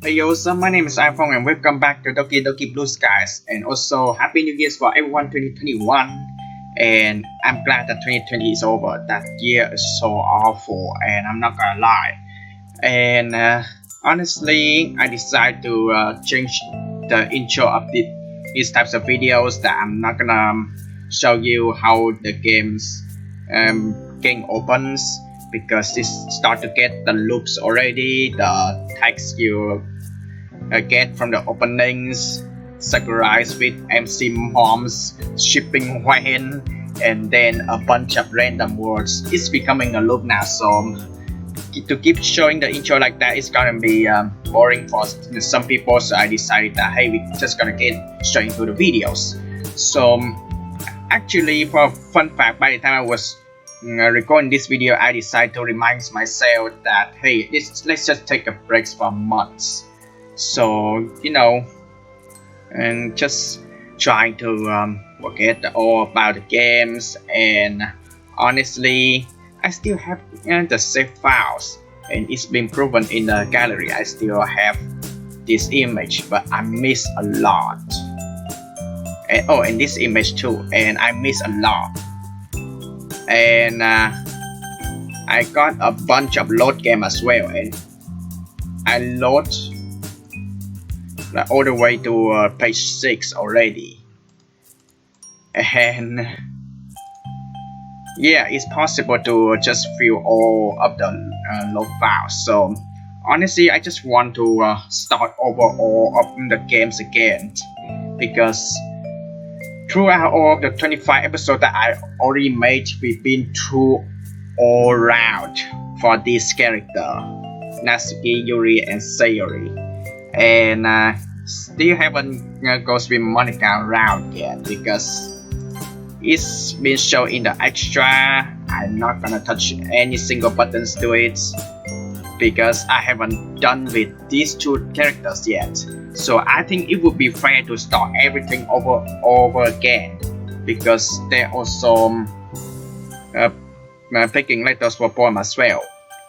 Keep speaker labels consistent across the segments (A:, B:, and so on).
A: Hey yo, so my name is iPhong and welcome back to Doki Doki Blue Skies, and also Happy New Year's for everyone 2021. And I'm glad that 2020 is over. That year is so awful, and I'm not gonna lie. And honestly, I decided to change the intro of these types of videos. That I'm not gonna show you how the games game opens, because this start to get the loops already. The text you get from the openings, Sakurais with MC Moms, shipping when, and then a bunch of random words. It's becoming a loop now, so to keep showing the intro like that is gonna be boring for some people. So I decided that hey, we're just gonna get straight into the videos. So actually, for a fun fact, by the time I was recording this video, I decided to remind myself that hey, let's just take a break for months. So and just trying to forget all about the games. And honestly, I still have the save files, and it's been proven in the gallery. I still have this image, but I miss a lot. And this image too, and I miss a lot. And I got a bunch of load game as well, and I load all the way to page 6 already. And yeah, it's possible to just fill all of the log files. So honestly, I just want to start over all of the games again, because throughout all of the 25 episodes that I already made, we've been through all round for this character, Natsuki, Yuri, and Sayori, and still haven't gone with Monica round yet, because it's been shown in the extra. I'm not gonna touch any single buttons to it, because I haven't done with these two characters yet. So I think it would be fair to start everything over again, because they're also picking letters for poem as well.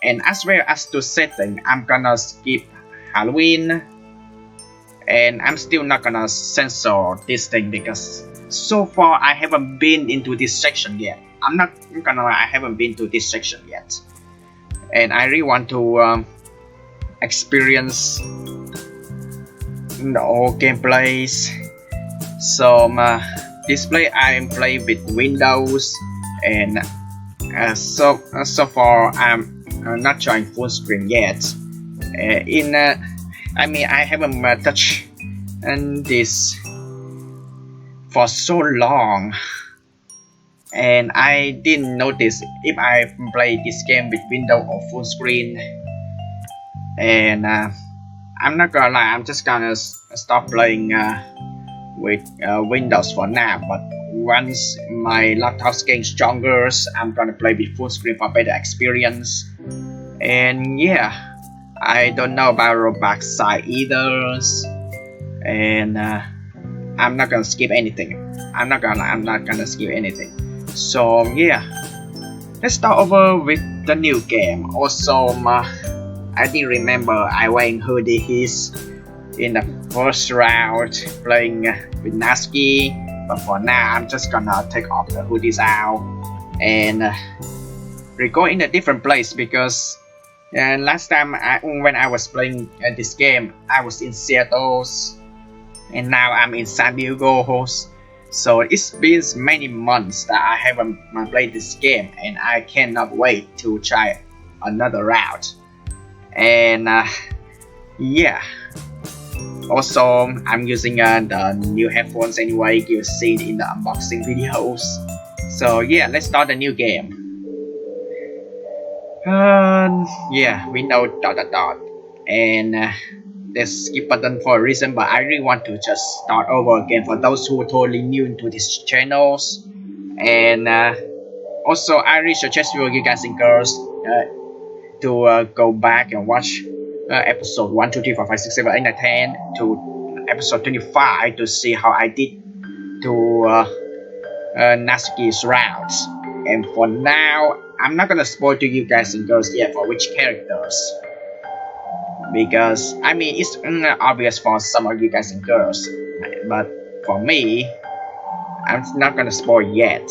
A: And as well as to setting, I'm gonna skip Halloween, and I'm still not gonna censor this thing, because so far I haven't been into this section yet. I'm not gonna lie, I haven't been to this section yet, and I really want to experience the old gameplays. So display, I am playing with Windows, and so far I'm not trying full screen yet. I haven't touched this for so long, and I didn't notice if I play this game with Windows or full screen. And I'm not gonna lie, I'm just gonna stop playing with Windows for now. But once my laptop's getting stronger, I'm gonna play with full screen for better experience. And yeah, I don't know about Roblox side either, and I'm not gonna skip anything. I'm not gonna skip anything. So yeah, let's start over with the new game. Also, I didn't remember I wearing hoodies in the first round playing with Natsuki, but for now I'm just gonna take off the hoodies out and we go in a different place, because last time when I was playing this game, I was in Seattle, and now I'm in San Diego. So it's been many months that I haven't played this game, and I cannot wait to try another route. And yeah, also I'm using the new headphones anyway, you'll see it in the unboxing videos. So yeah, let's start a new game. Yeah, Windows ... and there's skip button for a reason, but I really want to just start over again for those who are totally new to these channels. And also I really suggest you guys and girls to go back and watch episode 1, 2, 3, 4, 5, 6, 7, 8, 9, 10 to episode 25 to see how I did to Natsuki's routes. And for now, I'm not gonna spoil to you guys and girls yet for which characters, because I mean it's obvious for some of you guys and girls, but for me, I'm not gonna spoil yet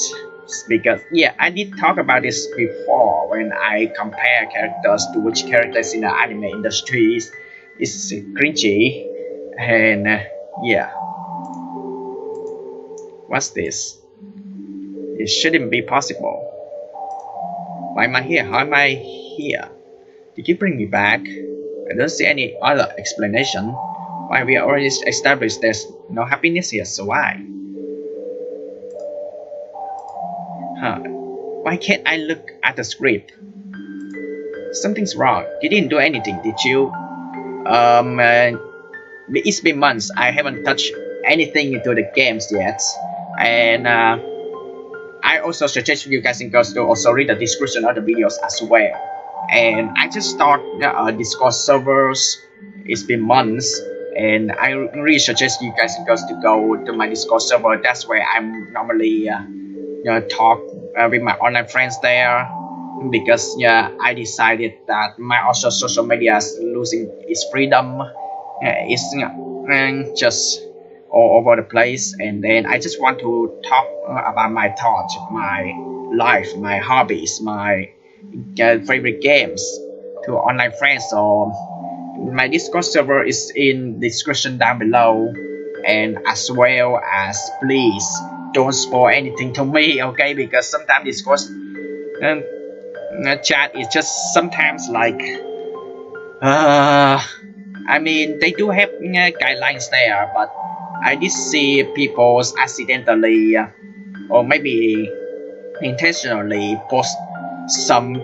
A: because yeah, I did talk about this before when I compare characters to which characters in the anime industry is cringy, and yeah, what's this? It shouldn't be possible. Why am I here? How am I here? Did you bring me back? I don't see any other explanation. Why we already established there's no happiness here, so why? Huh. Why can't I look at the script? Something's wrong. You didn't do anything, did you? It's been months. I haven't touched anything into the games yet. And I also suggest you guys and girls to also read the description of the videos as well. And I just start Discord servers. It's been months, and I really suggest you guys and girls to go to my Discord server. That's where I'm normally talk with my online friends there, because yeah, I decided that my also social media is losing its freedom. It's just all over the place, and then I just want to talk about my thoughts, my life, my hobbies, my favorite games to online friends. So my Discord server is in the description down below, and as well as please don't spoil anything to me, okay? Because sometimes Discord chat is just sometimes like I mean they do have guidelines there, but I did see people accidentally or maybe intentionally post some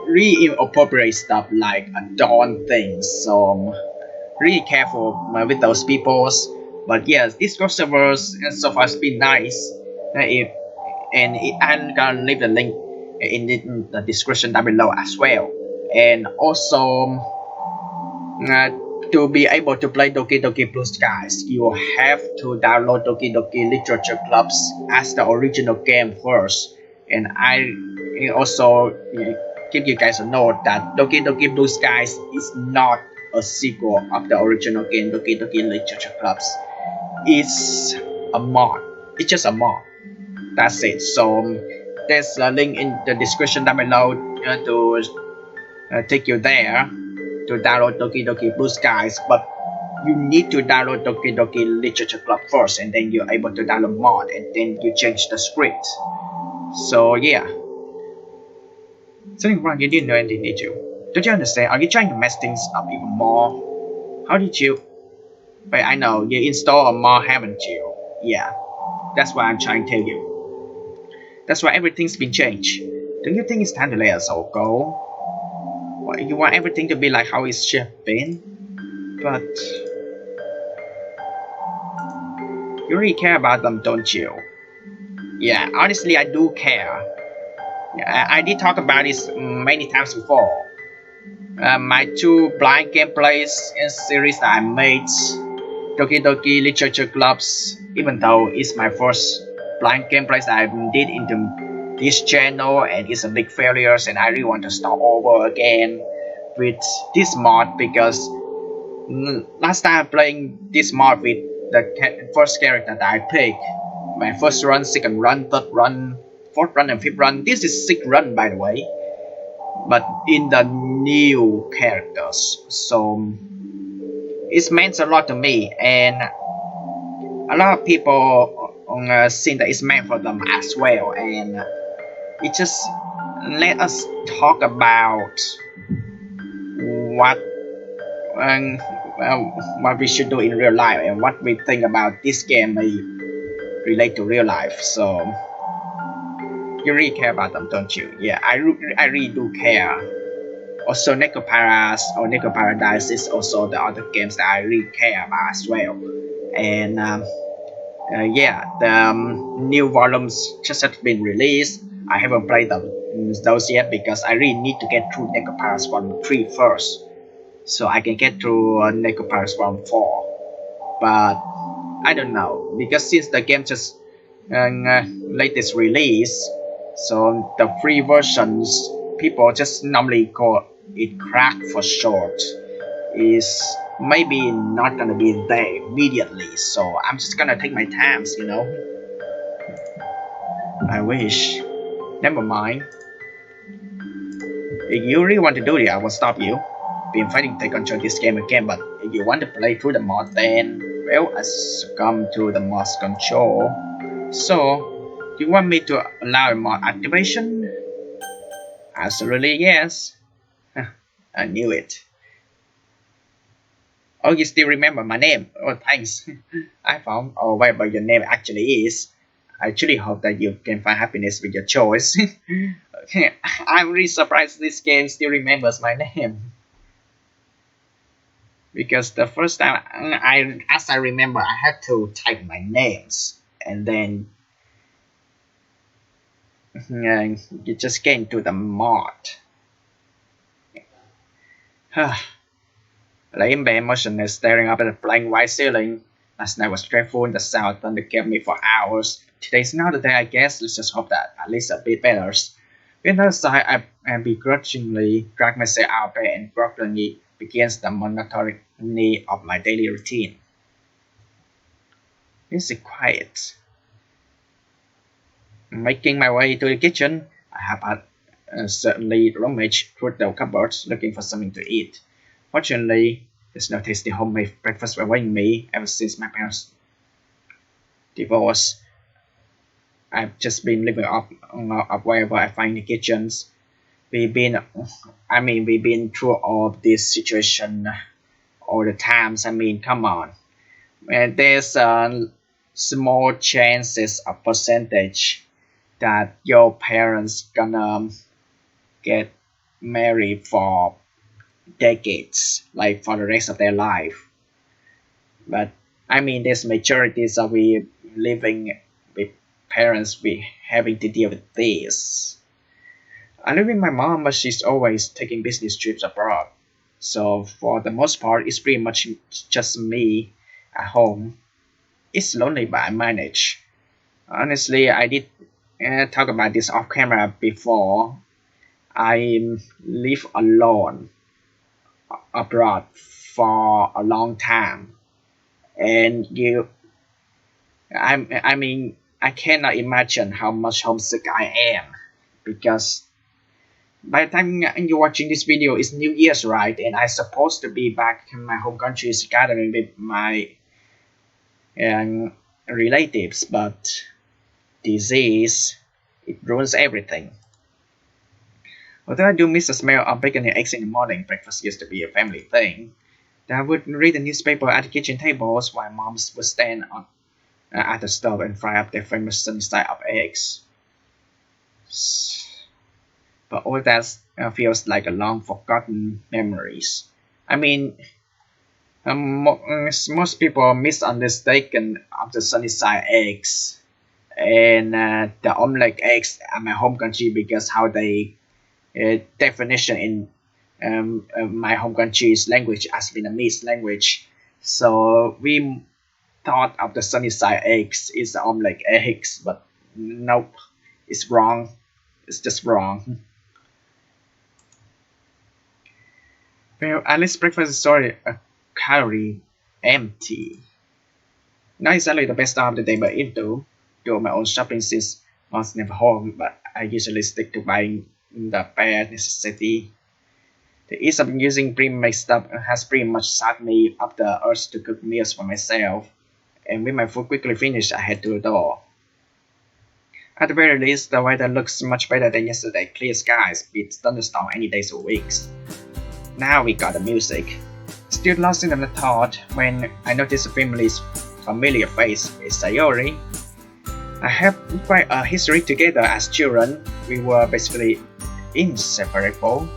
A: really inappropriate stuff like adorn things. So really careful with those peoples. But yes, Discord servers so far has been nice. If and I'm gonna leave the link in the description down below as well. And also uh, to be able to play Doki Doki Blue Skies, you have to download Doki Doki Literature Clubs as the original game first. And I also give you guys a note that Doki Doki Blue Skies is not a sequel of the original game Doki Doki Literature Clubs. It's a mod. It's just a mod. That's it. So there's a link in the description down below to take you there to download Doki Doki Blue Skies, but you need to download Doki Doki Literature Club first, and then you're able to download mod, and then you change the script. So yeah. Something wrong, you didn't know anything, did you? Don't you understand? Are you trying to mess things up even more? How did you... Wait, I know, you installed a mod, haven't you? Yeah, that's what I'm trying to tell you. That's why everything's been changed. Don't you think it's time to let us all go? Well, you want everything to be like how it should have been? But... you really care about them, don't you? Yeah, honestly, I do care. I did talk about this many times before. My two blind gameplays in series that I made, Doki Doki Literature Clubs, even though it's my first blind gameplays that I did into this channel and it's a big failure, and I really want to start over again with this mod because last time playing this mod with the first character that I picked, my first run, second run, third run, fourth run, and fifth run. This is sixth run, by the way, but in the new characters. So it meant a lot to me, and a lot of people think that it's meant for them as well. And it just let us talk about what um, what we should do in real life and what we think about this game may relate to real life. So you really care about them, don't you? Yeah, I really do care. Also, Neko Paras or Neko Paradise is also the other games that I really care about as well. And yeah, the new volumes just have been released. I haven't played those yet because I really need to get through Neko Paras Volume 3 first, so I can get through Neko Paras Volume 4. But I don't know, because since the game just latest release, so the free versions people just normally call it crack for short. is maybe not gonna be there immediately, so I'm just gonna take my times, you know. I wish. Never mind. If you really want to do it, I won't stop you. Been fighting to control this game again, but if you want to play through the mod, then well, I succumb to the mod's control. So, do you want me to allow mod activation? Absolutely yes. I knew it. Oh, you still remember my name? Oh, thanks. iPhong, or whatever your name actually is. I truly hope that you can find happiness with your choice. I'm really surprised this game still remembers my name. Because the first time as I remember, I had to type my names, and then you just get into the mod. Lay in bed motionless, staring up at the blank white ceiling. Last night was dreadful, and the sound of thunder kept me for hours. Today's not the day, I guess. Let's just hope that at least a bit better. With another sigh, I begrudgingly dragged myself out of bed and groggily begins the monotony of my daily routine. Is it quiet? Making my way to the kitchen, I have certainly rummaged through the cupboards looking for something to eat. Fortunately, there's no tasty homemade breakfast awaiting me ever since my parents' divorce. I've just been living up wherever I find the kitchens. We've been through all this situation all the times. I mean, come on. And there's small chances of percentage that your parents gonna get married for decades, like for the rest of their life. But I mean, there's majorities of we living with parents we having to deal with this. I live with my mom, but she's always taking business trips abroad. So for the most part, it's pretty much just me at home. It's lonely, but I manage. Honestly, I did talk about this off camera before. I live alone abroad for a long time, and I cannot imagine how much homesick I am, because by the time you're watching this video, it's New Year's, right? And I'm supposed to be back in my home country gathering with my relatives, but disease, it ruins everything. Although I do miss the smell of bacon and eggs in the morning, breakfast used to be a family thing. I would read the newspaper at the kitchen tables while moms would stand at the stove and fry up their famous sunny side up eggs. But all that feels like a long forgotten memories. I mean, most people are misundertaken of the sunny side eggs and the omelette eggs at my home country, because how they definition in my home country's language as Vietnamese language. So we thought of the sunny side eggs is the omelette eggs, but nope, it's wrong. It's just wrong. Well, at least breakfast is sorry calorie empty. Not exactly the best time of the day, but do my own shopping since mom's never home, but I usually stick to buying the bare necessity. The ease of using pre-made stuff has pretty much sucked me up the urge to cook meals for myself, and with my food quickly finished, I head to the door. At the very least, the weather looks much better than yesterday. Clear skies beats thunderstorm any days or weeks. Now we got the music. Still lost in the thought when I noticed a familiar face is Sayori. I have quite a history together as children. We were basically inseparable.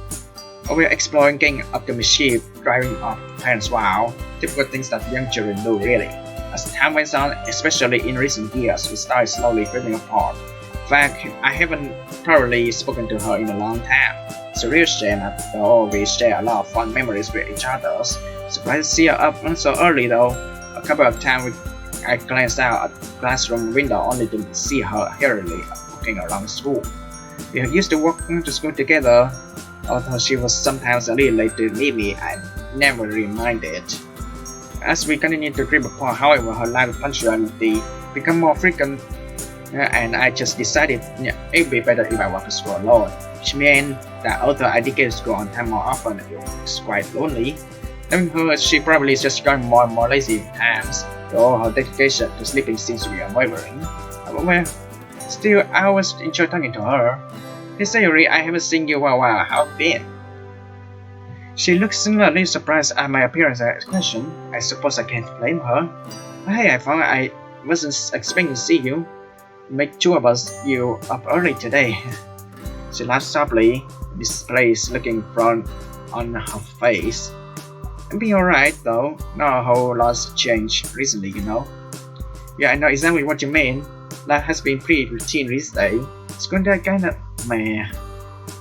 A: We were exploring, getting up to mischief, driving off parents' wow. Typical things that young children do, really. As time went on, especially in recent years, we started slowly drifting apart. In fact, I haven't thoroughly spoken to her in a long time. It's a real shame after all we share a lot of fun memories with each other. Surprised to see her up so early though. A couple of times I glanced out at the classroom window only to see her hurriedly walking around school. We used to walk to school together, although she was sometimes a little late to meet me, and never reminded. As we continued to trip apart, however, her lack of punctuality became more frequent, and I just decided it would be better if I walk to school alone, which meant that although I did get to school on time more often, it was quite lonely. Knowing her, she probably just got more and more lazy at times, though her dedication to sleeping seems to be unwavering. However, still, I always enjoy talking to her. Hey Sayuri, I haven't seen you for a while. How have you been? She looks similarly surprised at my appearance and question. I suppose I can't blame her. Hey, I wasn't expecting to see you. Make sure about you up early today. She laughed softly, misplaced looking frown on her face. I'll be alright though, not a whole lot's changed recently, you know. Yeah, I know exactly what you mean. Life has been pretty routine these days. It's kinda meh.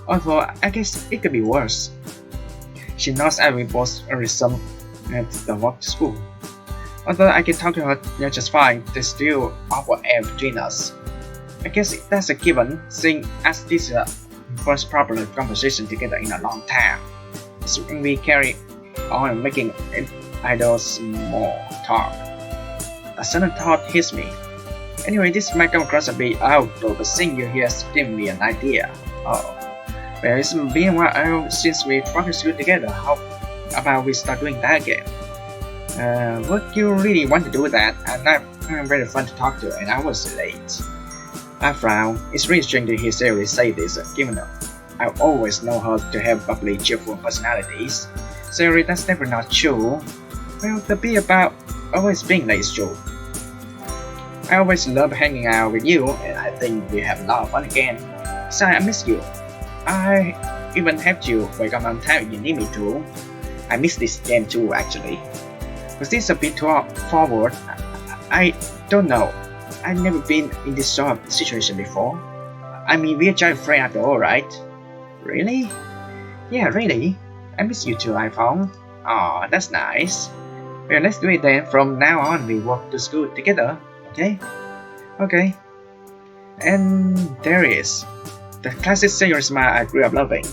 A: Although, I guess it could be worse. She nods as we both resume at the walk to school. Although I can talk to her just fine, there's still awkward air between us. I guess that's a given, seeing as this is the first proper conversation together in a long time. So we carry on making idle small talk. A sudden thought hits me. Anyway, this might come across a bit out, but seeing you here has given me an idea. Oh, well, it's been a while since we walked to school together. How about we start doing that again? Would you really want to do that? I'm very fun to talk to, and I was late. I frowned. It's really strange to hear Sayuri say this, given that I always know her to have bubbly, cheerful personalities. Sayuri, that's never not true. Well, the bit about always being late is true. I always love hanging out with you, and I think we have a lot of fun again. Sorry, I miss you. I even helped you wake up on time if you need me to. I miss this game too, actually. Was this a bit too forward? I don't know. I've never been in this sort of situation before. I mean, we're giant friends after all, right? Really? Yeah, really. I miss you too, iPhong. Aw, that's nice. Well, let's do it then. From now on, we walk to school together. Okay. And there it is. The classic Sayuri smile I grew up loving.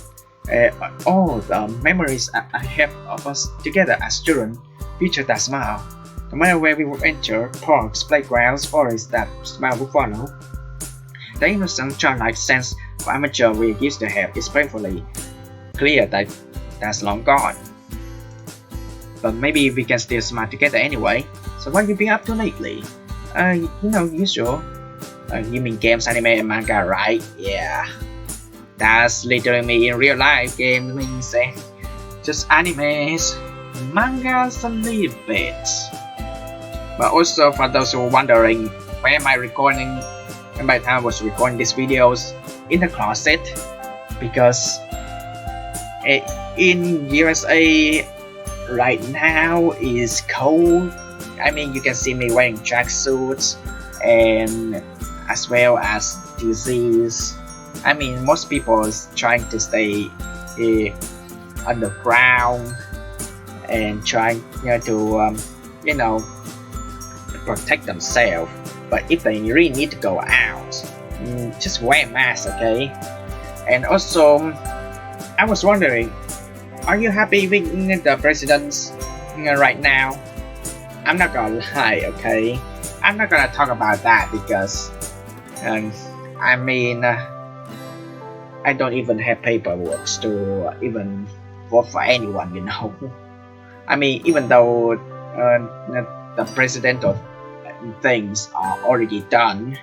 A: All the memories I have of us together as children feature that smile. No matter where we would enter, parks, playgrounds, forests, that smile would follow. The innocent childlike sense of amateur we used to have is painfully clear that that's long gone. But maybe we can still smile together anyway. So what have you been up to lately? Usual. You mean games, anime, and manga, right? Yeah. That's literally me in real life. Games means just animes, mangas a little bit. But also for those who are wondering, where am I recording? And by the time I was recording these videos, in the closet, because in USA right now is cold. I mean, you can see me wearing tracksuits, and as well as disease. I mean, most people is trying to stay underground and trying to protect themselves. But if they really need to go out, just wear a mask, okay? And also, I was wondering, are you happy with the president right now? I'm not gonna lie, okay? I'm not gonna talk about that because, I don't even have paperwork to even vote for anyone, you know. I mean, even though the presidential things are already done,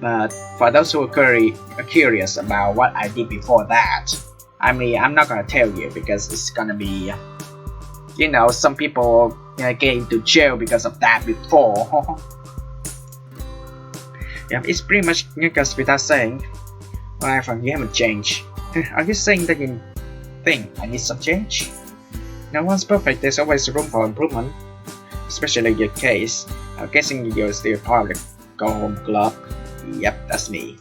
A: but for those who are curious about what I did before that, I mean, I'm not gonna tell you because it's gonna be, some people get into jail because of that before. Yeah, it's pretty much goes without saying. Well, iPhong, you haven't changed. Are you saying that you think I need some change? No one's perfect. There's always room for improvement, especially in your case. I'm guessing you're still part of the Go Home Club. Yep, that's me.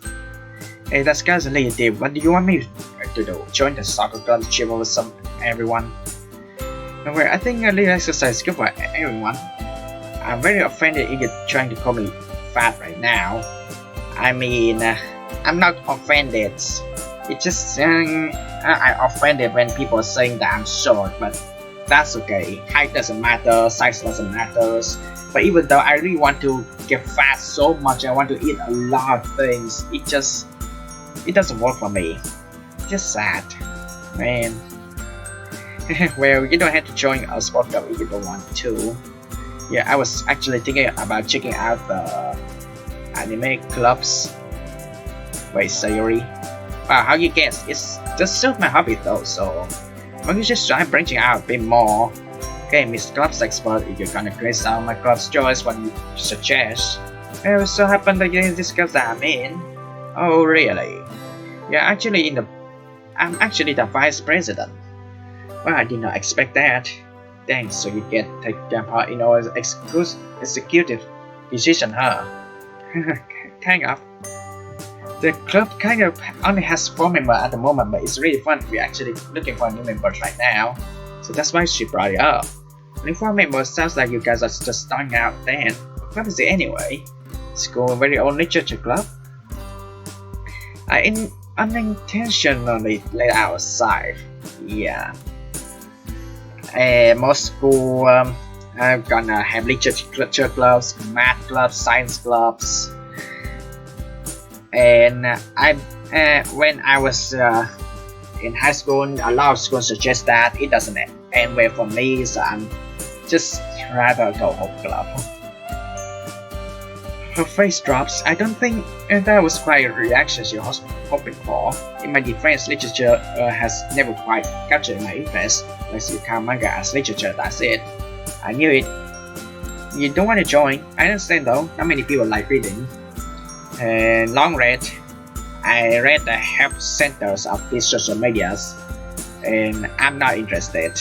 A: Hey, that's guys a little deep. What do you want me to do? Join the soccer club, chill with everyone? No way, I think a little exercise is good for everyone. I'm very offended if you're trying to call me fat right now. I mean, I'm not offended. It's just I'm offended when people are saying that I'm short, but that's okay. Height doesn't matter, size doesn't matter. But even though I really want to get fat so much, I want to eat a lot of things, it doesn't work for me. Just sad, man. Well, you don't have to join a sport club if you don't want to. Yeah, I was actually thinking about checking out the anime clubs. Wait, Sayori. Wow, how you guess? It's just suit my hobby though, so why don't you just try branching out a bit more? Okay, Miss Clubs expert, if you're gonna grace out my club's choice, what do you suggest? Well, it so happened that you didn't discuss that, I mean. Oh, really? Yeah, I'm actually the vice president. Well, I did not expect that. Thanks, so you get take part in our executive decision, huh? Kind of. The club kind of only has 4 members at the moment, but it's really fun. We're actually looking for new members right now, so that's why she brought it up. Only 4 members sounds like you guys are just starting out then. What is it anyway? School very own literature club? I unintentionally let out a sigh. Yeah. Most school are gonna have literature clubs, math clubs, science clubs. And when I was in high school, a lot of schools suggest that it doesn't end well for me, so I'm just rather go home club. Her face drops. I don't think that was quite a reaction she was hoping for. In my defense, literature has never quite captured my interest. Unless you count manga as literature, that's it. I knew it. You don't want to join? I understand though, not many people like reading. Long read. I read the help centers of these social medias, and I'm not interested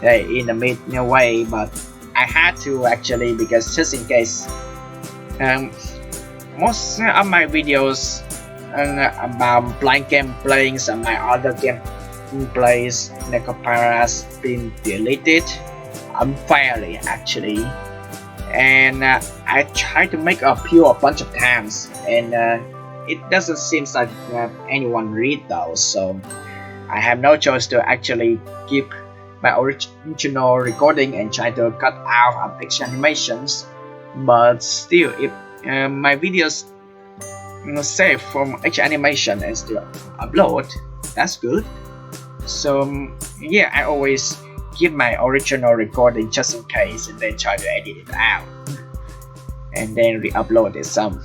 A: in a mid way, but I had to actually, because just in case. Most of my videos about blind game playings and my other game plays has been deleted unfairly actually, and I tried to make a bunch of times, and it doesn't seem like anyone read those, so I have no choice to actually keep my original recording and try to cut out extra animations. But still, if my videos save from extra animation and still upload, that's good. So yeah, I always keep my original recording just in case, and then try to edit it out and then re-upload it some.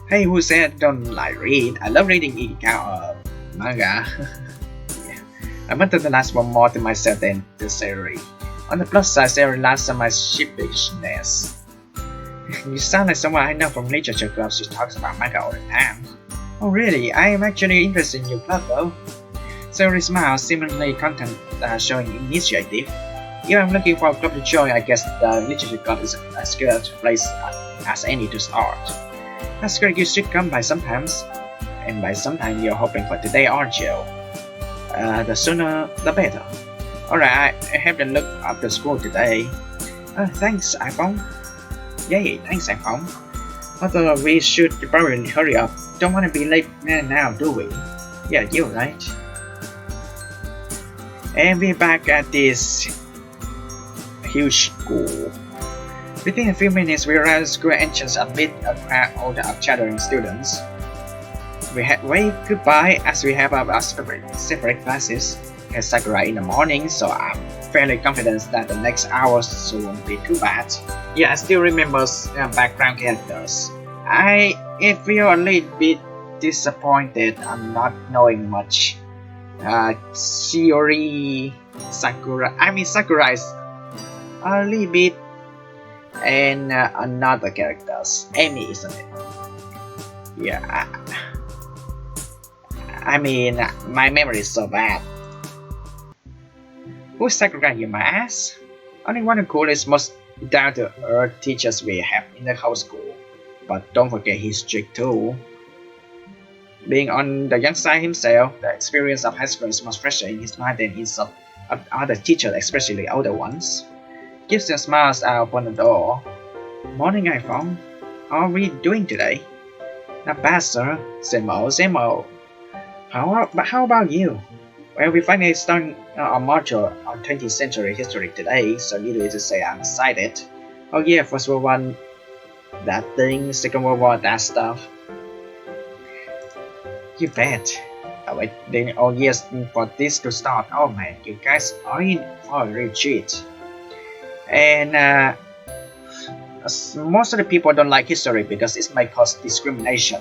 A: Hey, who said don't like read? I love reading manga. Yeah. I wanted the last one more to myself than the series. On the plus side, there relaxed on my sheepishness. You sound like someone I know from literature clubs who talks about manga all the time. Oh really? I am actually interested in your club though. Sayori smiles, seemingly content showing initiative. If I'm looking for a club to join, I guess the literature club is as good a place as any to start. That's great, you should come by sometimes. And by sometime you're hoping for today, aren't you? The sooner the better. Alright, I haven't looked up the school today. Thanks, iPhong. Yay, thanks, iPhong. Although we should probably hurry up. Don't want to be late now, do we? Yeah, you're right. And we're back at this huge school. Within a few minutes, we arrived at the school entrance amid a crowd of chattering students. We had waved goodbye as we have our separate classes. Had Sakura in the morning, so I'm fairly confident that the next hours won't be too bad. Yeah, I still remember background characters. I feel a little bit disappointed. I'm not knowing much. Shiori, Sakura. Sakura is a little bit, and another characters. Amy, isn't it? Yeah. My memory is so bad. Who's Sakura, you might ask? Only one of the coolest, most down-to-earth teachers we have in the whole school. But don't forget he's strict too. Being on the young side himself, the experience of high school is much fresher in his mind than his of other teachers, especially older ones. Gives them smiles out upon the door. Morning, iPhong. How are we doing today? Not bad, sir. Same old, same old. How about you? Well, we finally starting a module on 20th century history today, so needless to say, I'm excited. Oh yeah, First World War, that thing, Second World War, that stuff. You bet. Wait, then, oh yes, for this to start, oh man, you guys are in for a retreat. And most of the people don't like history because it might cause discrimination.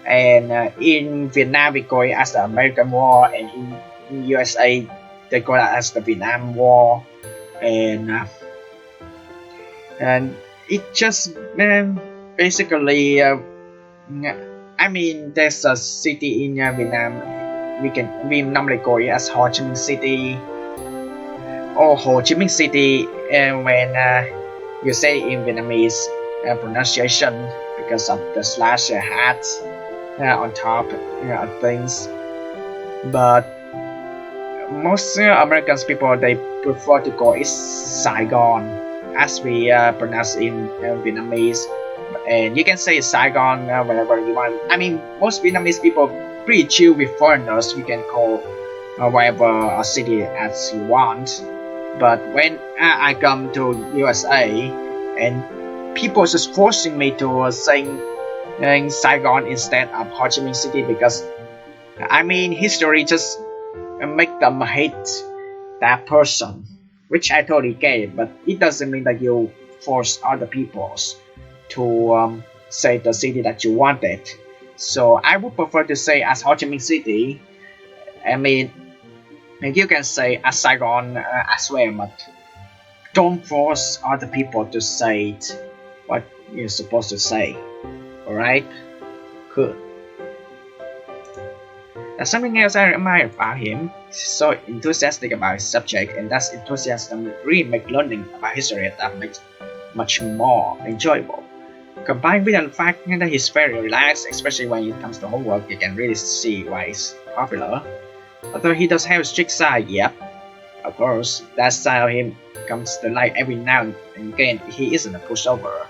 A: And in Vietnam, we call it as the American War, and in USA, they call it as the Vietnam War. And it just basically, I mean, there's a city in Vietnam. We normally call it as Ho Chi Minh City or Ho Chi Minh City, and when you say in Vietnamese pronunciation because of the slash hat on top of things. But most Americans people, they prefer to call it Saigon, as we pronounce in Vietnamese. And you can say Saigon whenever you want. I mean, most Vietnamese people pretty chill with foreigners. You can call whatever a city as you want. But when I come to USA, and people just forcing me to sing Saigon instead of Ho Chi Minh City, because I mean, history just make them hate that person, which I totally get. But it doesn't mean that you force other peoples to say the city that you wanted. So I would prefer to say as Ho Chi Minh City. I mean, you can say as Saigon as well, but don't force other people to say what you're supposed to say. Alright? Cool. Something else I admire about him, he's so enthusiastic about his subject, and that enthusiasm really makes learning about history that makes much more enjoyable. Combined with the fact that he's very relaxed, especially when it comes to homework, you can really see why he's popular. Although he does have a strict side, yep. Of course, that side of him comes to light every now and again. He isn't a pushover.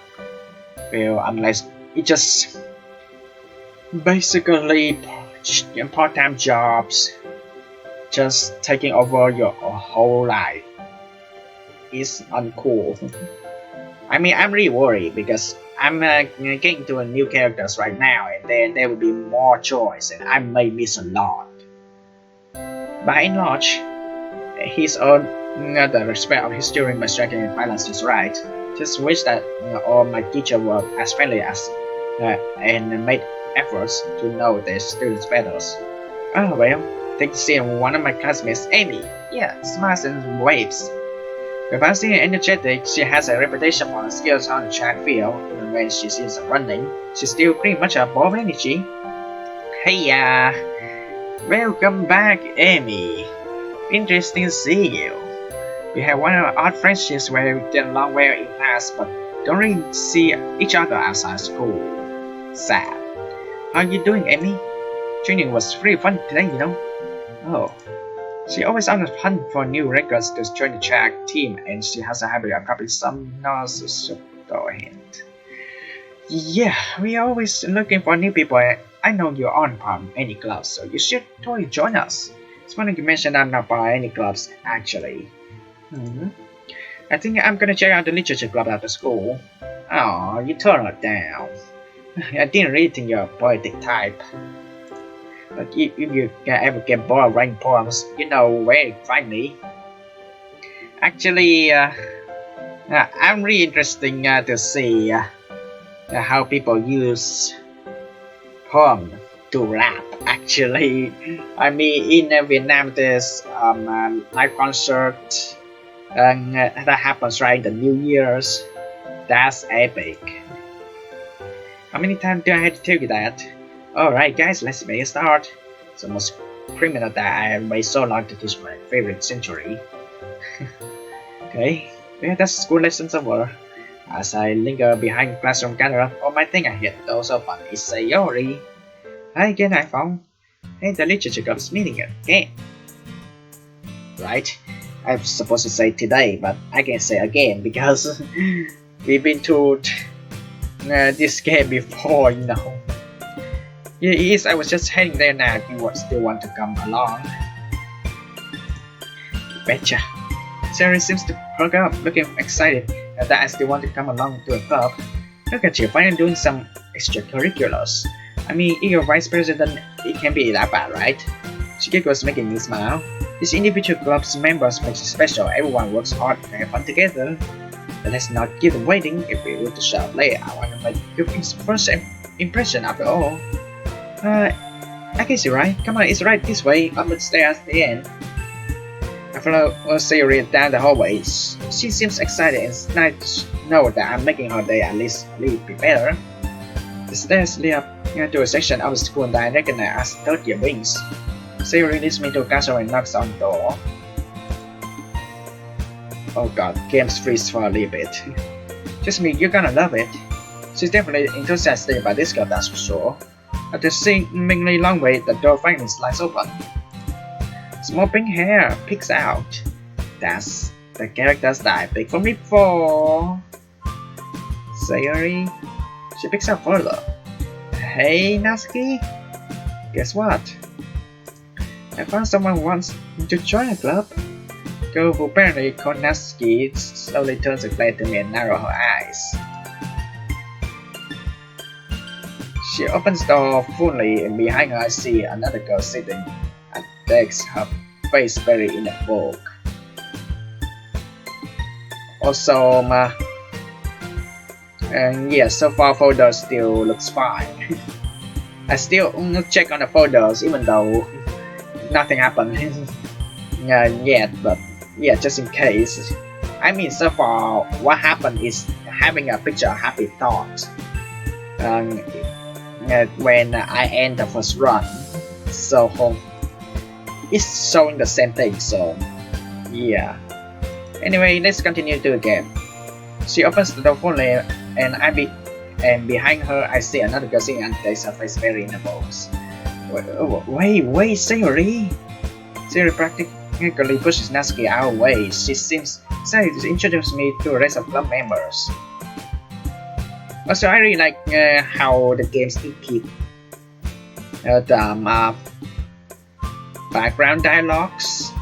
A: Well, unless it just basically part-time jobs, just taking over your whole life is uncool. I mean, I'm really worried because I'm getting to new characters right now, and then there will be more choice, and I may miss a lot. By and large, he's earned the respect of his students by striking and balance is right. Just wish that all my teachers were as friendly as and made efforts to know their students better. Oh well, take to see one of my classmates, Amy. Yeah, smiles and waves. Without being energetic, she has a reputation for her skills on the track field. Even when she sees running, she's still pretty much a ball of energy. Hey, welcome back, Amy. Interesting to see you. We have one of our odd friendships where we get along well in class, but don't really see each other outside school. Sad. How you doing, Amy? Training was pretty fun today, you know. Oh. She always on the hunt for new records to join the track team, and she has a habit of copying some nonsense hint. Yeah, we're always looking for new people. I know you're on part of any club, so you should totally join us. It's funny you mentioned I'm not part of any clubs, actually. I think I'm gonna check out the literature club after school. Oh, you turned her down. I didn't really think you're a poetic type. But if you ever get bored of writing poems, you know where to find me. Actually, I'm really interested to see how people use poem to rap. Actually, I mean, in Vietnam, there's live concert that happens right in the New Year's. That's epic. How many times do I have to tell you that? Alright guys, let's make a start. It's almost criminal that I have waited so long to teach my favorite century. Okay, well, that's school lessons over. As I linger behind classroom camera, all my thing I hit those open is Sayori. Hi again, iPhong. Hey, the literature club's meeting again. Right, I'm supposed to say today, but I can say again because we've been told this game before, you know. Yeah, it is. I was just heading there now if you still want to come along. betcha. Sayori seems to perk up, looking excited that I still want to come along to a club. Look at you, finally doing some extracurriculars. I mean, if you're vice president, it can be that bad, right? She giggles, making me smile. These individual club's members makes it special. Everyone works hard to have fun together. But let's not keep them waiting. If we were to show up late, I want to make a good first impression after all. I guess you're right. Come on, it's right this way, up the stairs at the end. I follow Sayori down the hallway. She seems excited and it's nice to know that I'm making her day at least a little bit better. The stairs lead up to a section of the school that I recognize as third-year wings. Sayori leads me to a castle and knocks on the door. Oh god, games freeze for a little bit. Just me, you're gonna love it. She's definitely enthusiastic about this girl, that's for sure. After seemingly long wait, the door finally slides open. Small pink hair peeks out. That's the characters that I picked from before. Sayori. She picks up further. Hey Natsuki. Guess what? I found someone who wants to join a club. Girl who apparently called Natsuki slowly turns a glare to me and narrows her eyes. She opens the door fully and behind her I see another girl sitting at the desk, her face buried in a book. Also, yeah, so far folder still looks fine. I still check on the folders even though nothing happened yet, but yeah, just in case. I mean, so far what happened is having a picture of happy thoughts when I end the first run, so it's showing the same thing, so yeah. Anyway, let's continue to the game. She opens the door fully and behind her I see another girl sitting and there's her face buried in the box. Wait, Sayori! Sayori practically pushes Natsuki out of the way. She seems excited to introduce me to the rest of club members. Also, I really like how the games keep the background dialogues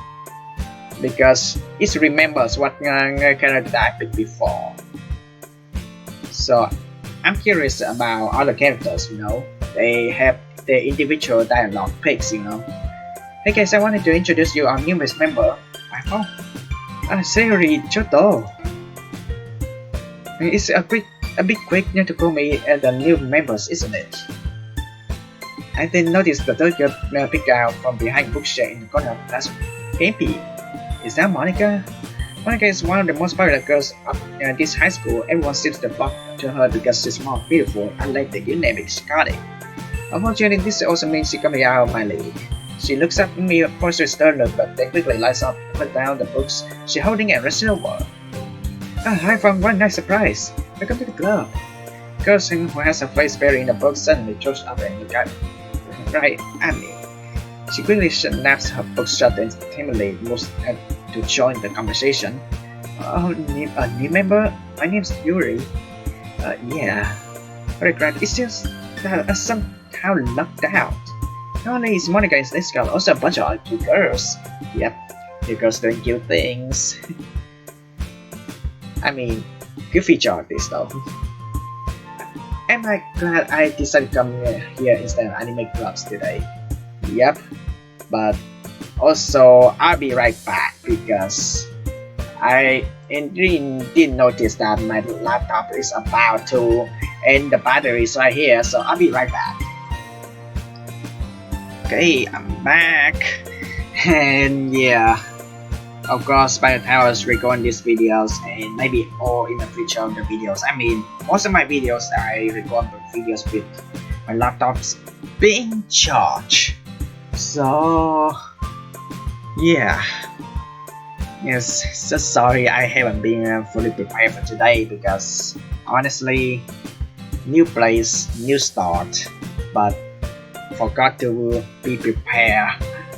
A: because it remembers what character I picked before. So I'm curious about other characters, you know. They have their individual dialogue picks, you know. Hey guys, I wanted to introduce you our newest member, iPhong. Sayori Choto. It's a bit quick to call me the new members, isn't it? I then noticed the third girl picked out from behind bookshelf in the corner of the classroom. Campy. Is that Monica? Monica is one of the most popular girls of this high school. Everyone seems to flock to her because she's more beautiful, athletic, you name it, she got it. Unfortunately, this also means she's coming out of my league. She looks up at me for a stern look, but then quickly lights up, put down the books she's holding and rushes over. Hi, Fong, what a nice surprise. Welcome to the club. Girl who has her face buried in the book suddenly throws up and looks right at me. She quickly snaps her book shut and timidly moves to join the conversation. Oh, new member? My name's Yuri. Yeah. Very glad. It's just that I somehow lucked out. Not only is Monica and this girl, also a bunch of cute girls. Yep, cute girls doing cute things. I mean, good feature artist though. Am I glad I decided to come here instead of anime clubs today? Yep, but also I'll be right back because I didn't notice that my laptop is about to end the batteries right here, so I'll be right back. Okay, I'm back, and yeah, of course by the time I was recording these videos and maybe all in the future of the videos, I mean most of my videos I record videos with my laptop's being charged. So yeah, yes, so sorry I haven't been fully prepared for today because honestly, new place, new start, but forgot to be prepared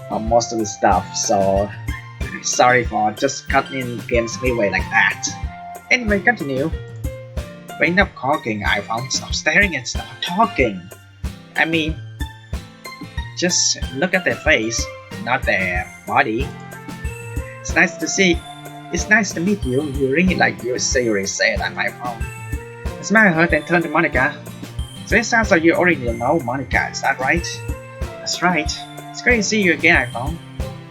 A: for most of the stuff, so sorry for just cutting games midway like that. Anyway, continue. But enough talking, iPhong. Stop staring and start talking. I mean, just look at their face, not their body. It's nice to see. It's nice to meet you. You really like your series, said on my phone. I smiled at her and turned to Monica. So it sounds like you already know Monica, is that right? That's right. It's great to see you again, iPhong.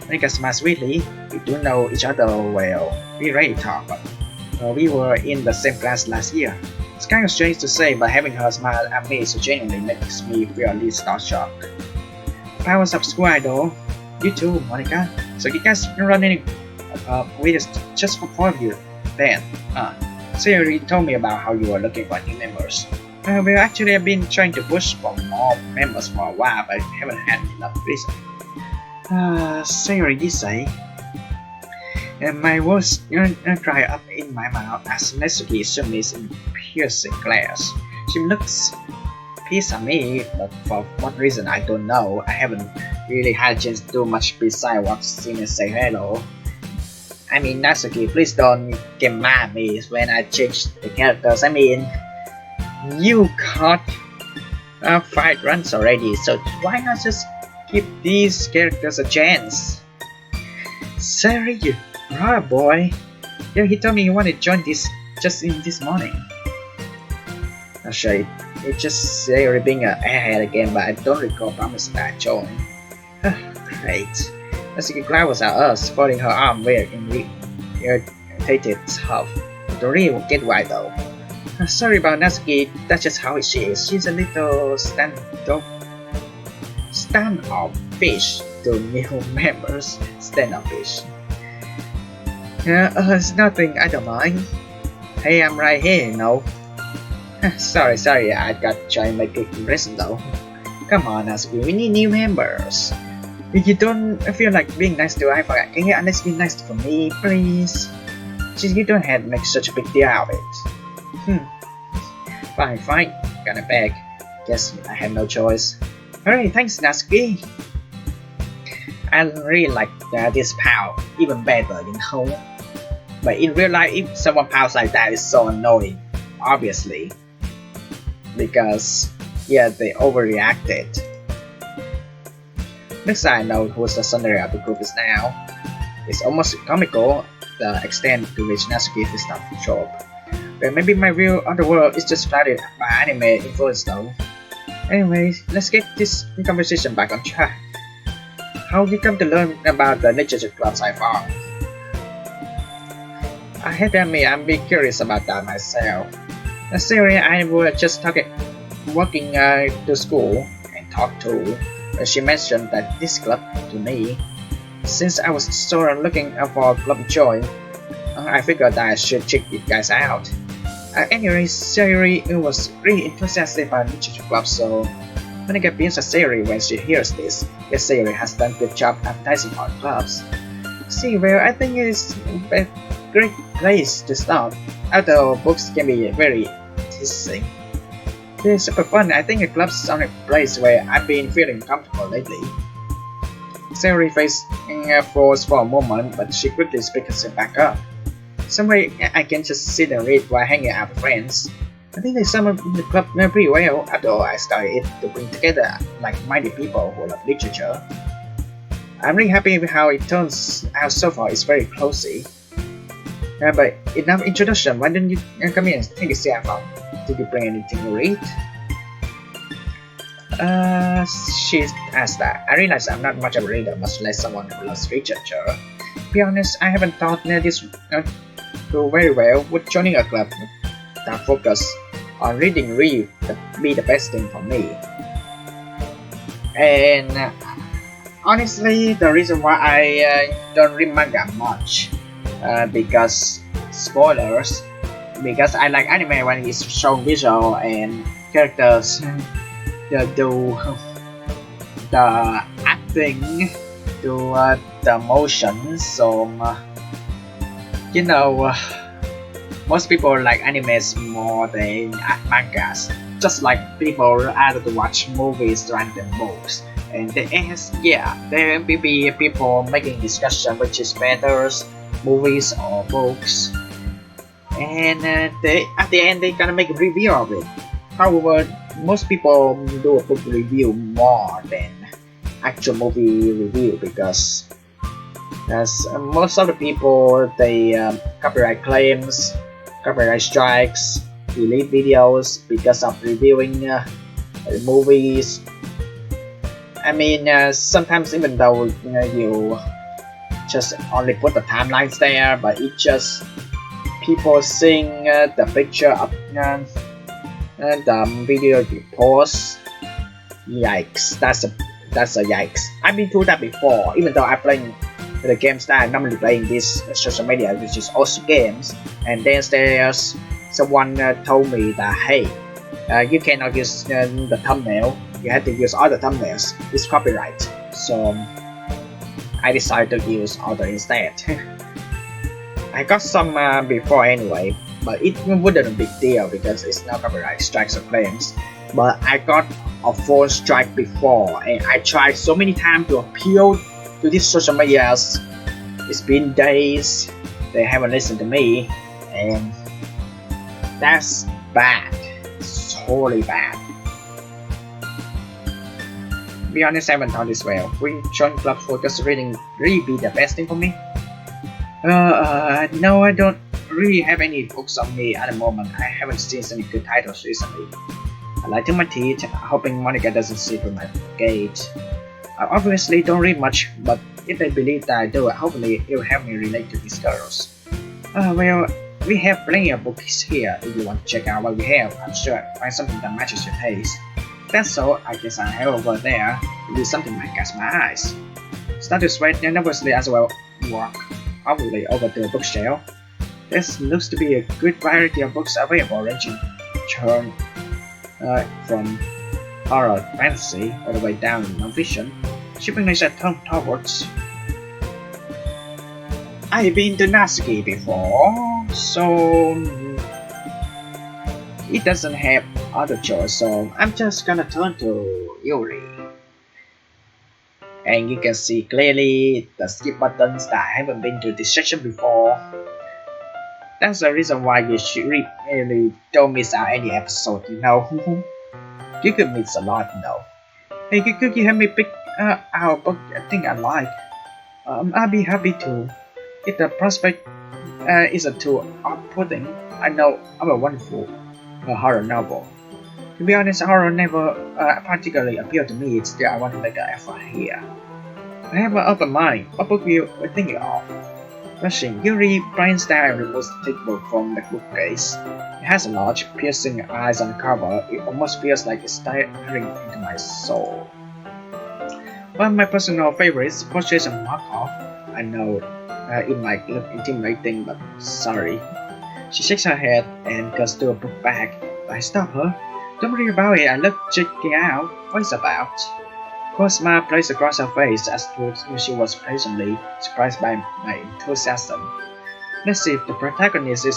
A: Monica smiled sweetly. We do know each other well. We rarely talk, but we were in the same class last year. It's kind of strange to say, but having her smile at me so genuinely makes me feel a little starstruck. Powers of school idol. You too, Monica. So you guys run any videos just for fun of you then? Siri told me about how you were looking for new members. Well, actually I've been trying to push for more members for a while, but haven't had enough reason. Siri did say. And my words dry up in my mouth as Natsuki submits in piercing glares. She looks pissed at me, but for what reason I don't know. I haven't really had a chance to do much besides watch scene and say hello. I mean, Natsuki, please don't get mad at me when I change the characters. I mean, you got 5 runs already, so why not just give these characters a chance? Sorry, you raw boy. Yeah, he told me he wanted to join this just in this morning. Not sure, it's just Siri being an airhead again, but I don't recall promising that I join. Great. Natsuki glowers at us, folding her arm very irritated half. I don't really get why though. Sorry about Natsuki, that's just how she is. She's a little standoffish to new members. Standoffish. It's nothing, I don't mind. Hey, I'm right here, you know. Sorry, I got to try and make a comparison though. Come on, Natsuki, we need new members. If you don't feel like being nice to iPhong, can you at least be nice to me, please? You don't have to make such a big deal out of it. Fine, gonna beg. Guess I have no choice. Alright, thanks, Natsuki. I really like this power, even better, you know. But in real life, if someone powers like that, it's so annoying, obviously. Because, yeah, they overreacted. Next I know who the scenario of the group is now. It's almost comical, the extent to which Natsuki is not show up. But maybe my view of the world is just flooded by anime influence though. Anyways, let's get this conversation back on track. How did you come to learn about the literature clubs I found? I have to admit, I'm a bit curious about that myself. Siri and I were just walking to school and talked to. She mentioned that this club to me. Since I was sort of looking for a club to join, I figured that I should check you guys out. Anyway, Siri was really enthusiastic about literature club, so when I get beans at Siri when she hears this, yes, Siri has done a good job advertising our clubs. See, well, I think it's a great place to start, although books can be very interesting. They're super fun. I think a club's a place where I've been feeling comfortable lately. Siri faced froze for a moment, but she quickly picked herself back up. Somewhere I can just sit and read while hanging out with friends. I think they sum up the club pretty well, although I started it to bring together like-minded people who love literature. I'm really happy with how it turns out so far. It's very cozy. But enough introduction. Why don't you come in and take a seat, iPhong? Did you bring anything to read? She asked that. I realize I'm not much of a reader, much less someone who loves literature. To be honest, I haven't thought this through very well. Would joining a club that focus on reading really be the best thing for me? And honestly, the reason why I don't read manga much, because spoilers. Because I like anime when it's shown visual and characters do the acting, do the motions. So you know, most people like animes more than mangas. Just like people rather to watch movies rather than books. And there will be people making discussion which is better, movies or books. And at the end they gonna make a review of it. However, most people do a book review more than actual movie review because As most of the people, they copyright claims, copyright strikes, delete videos because of reviewing movies. I mean, sometimes even though you just only put the timelines there, but it just people seeing the picture of the video you post. Yikes! That's a yikes. I've been through that before. Even though I'm playing the games that I'm normally playing this social media, which is also games, and then there's someone told me that hey, you cannot use the thumbnail. You have to use other thumbnails. It's copyright. So I decided to use other instead. I got some before anyway, but it wasn't a big deal because it's not copyright strikes or claims. But I got a full strike before, and I tried so many times to appeal to these social medias. It's been days, they haven't listened to me, and that's bad. It's totally bad. To be honest, I haven't thought this well. Will join club for just reading really be the best thing for me? No, I don't really have any books on me at the moment. I haven't seen any good titles recently. I lighten my teeth, hoping Monica doesn't see through my gate. I obviously don't read much, but if I believe that I do, hopefully it will help me relate to these girls. Well, we have plenty of books here if you want to check out what we have. I'm sure I'll find something that matches your taste. That's all, I guess I'll head over there to do something that catch my eyes. Start to sweat nervously as well walk awkwardly over to the bookshelf. There looks to be a good variety of books available ranging from horror, fantasy, all the way down to non-fiction. Shipping is at Tom Towards. I've been to Natsuki before, so it doesn't have other choice, so I'm just gonna turn to Yuri. And you can see clearly the skip buttons that I haven't been to this section before. That's the reason why you should really don't miss out any episode, you know. You could miss a lot, you know. Hey, could you help me pick out a book I think I like? I'll be happy to. If the prospect isn't too off-putting, I know I'm a wonderful horror novel. To be honest, horror never particularly appealed to me. Still, I want to make an effort here. I have an open mind. What book you were thinking of? Rushing, Yuri brainstorms and removes the thick book from the bookcase. It has a large, piercing eyes on the cover. It almost feels like it's staring into my soul. One of my personal favorites, Portraits of Markov. I know it might look intimidating, but sorry. She shakes her head and goes to a book bag. I stop her. Don't worry about it, I love checking out what it's about. A smile plays across her face as she was pleasantly surprised by my enthusiasm. Let's see if the protagonist is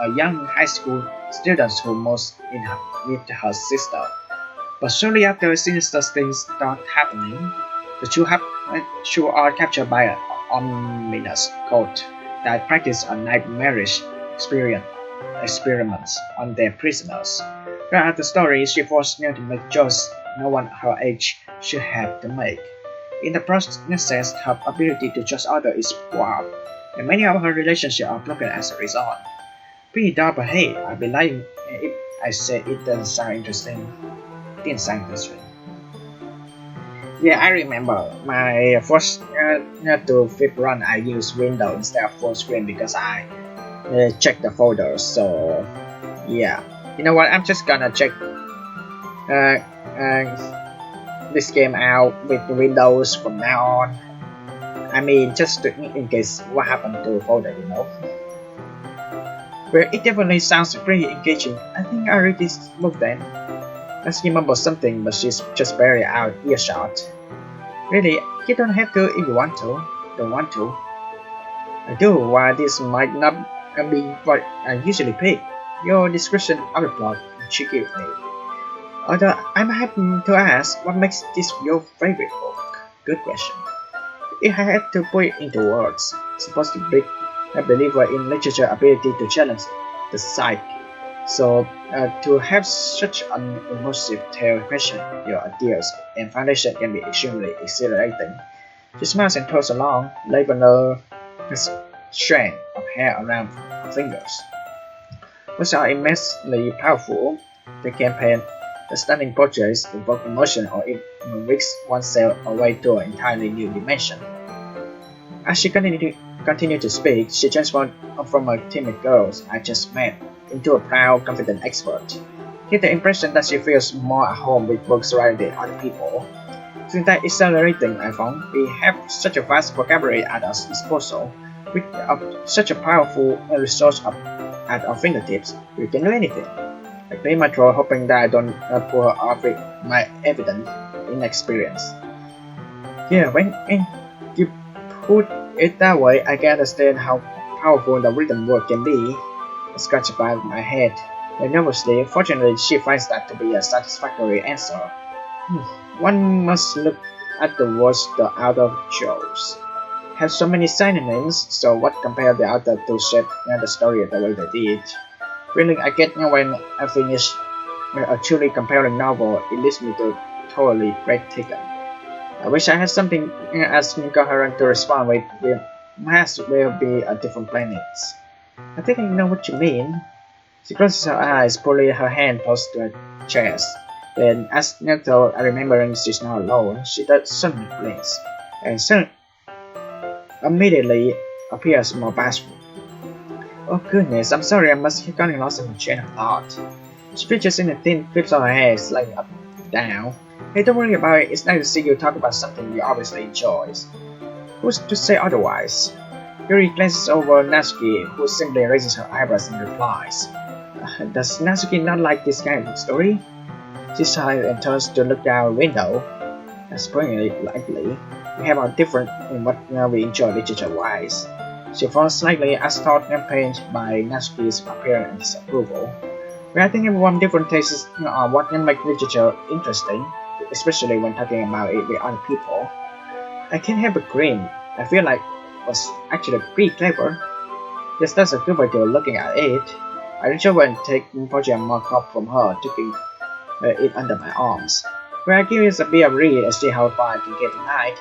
A: a young high school student who moves in with her sister. But shortly after sinister things start happening, the two are captured by an ominous cult that practices a nightmarish experiments on their prisoners. Throughout the story, she forces Neil to make choices no one her age should have to make. In the process, her ability to trust others is warped, and many of her relationships are broken as a result. Pretty dark, but hey, I'd be lying if I said it doesn't sound interesting. It didn't sound interesting. Yeah, I remember my first to fifth run, I used Windows instead of full screen because I checked the folders. So yeah, you know what? I'm just gonna check this game out with Windows from now on. I mean, just in case what happened to the folder, you know. Well, it definitely sounds pretty engaging. I think I read this book then. Asking mumbles something, but she's just barely out earshot. Really, you don't have to if you want to. Don't want to. I do. While this might not be what I usually pick, your description of the plot intrigued me. Although I'm happy to ask, what makes this your favorite book? Good question. If I had to put it into words, supposed to be a believer in literature ability to challenge the psyche. So to have such an immersive tale question your ideas and foundation can be extremely exhilarating. She smiles and pulls a long, lavender strand of hair around her fingers. Which are immensely powerful. The campaign, the stunning portraits evoke emotion or even wicks oneself away to an entirely new dimension. As she continued to speak, she transformed from a timid girl I just met into a proud, confident expert. Get the impression that she feels more at home with books rather than other people. Since that accelerating iPhong, we have such a vast vocabulary at our disposal. With such a powerful resource at our fingertips, we can do anything. I clear my throat, hoping that I don't pull her off with my evident inexperience. Yeah, when you put it that way, I can understand how powerful the written word can be. I scratched back my head nervously. Fortunately, she finds that to be a satisfactory answer. One must look at the words the author chose. Have so many synonyms, so what compelled the author to shape the story the way they did? Feeling I get when I finish a truly compelling novel, it leaves me to totally breathtaking. I wish I had something as coherent to respond with. We might as well be a different planets. I think I know what you mean. She closes her eyes, pulling her hand close to her chest. Then, as Nettle, remembering she's not alone, she does suddenly blinks, and immediately appears more bashful. Oh goodness, I'm sorry, I must have gotten lost in my chain of thought. She reaches in the thin flips of her hair, sliding up and down. Hey, don't worry about it, it's nice to see you talk about something you obviously enjoys. Who's to say otherwise? Yuri glances over Natsuki, who simply raises her eyebrows and replies. Does Natsuki not like this kind of story? She sighs and turns to look out the window. Surprisingly likely, we have our different in what we enjoy literature-wise. She frowns slightly as thought pained by Natsuki's apparent disapproval. But I think everyone different tastes on what can make literature interesting, especially when talking about it with other people. I can't help but grin. I feel like it was actually pretty clever. Yes, that's a good way of looking at it. I reach over and take Project Mark up from her, taking it under my arms. Well, I give it a bit of read and see how far I can get tonight.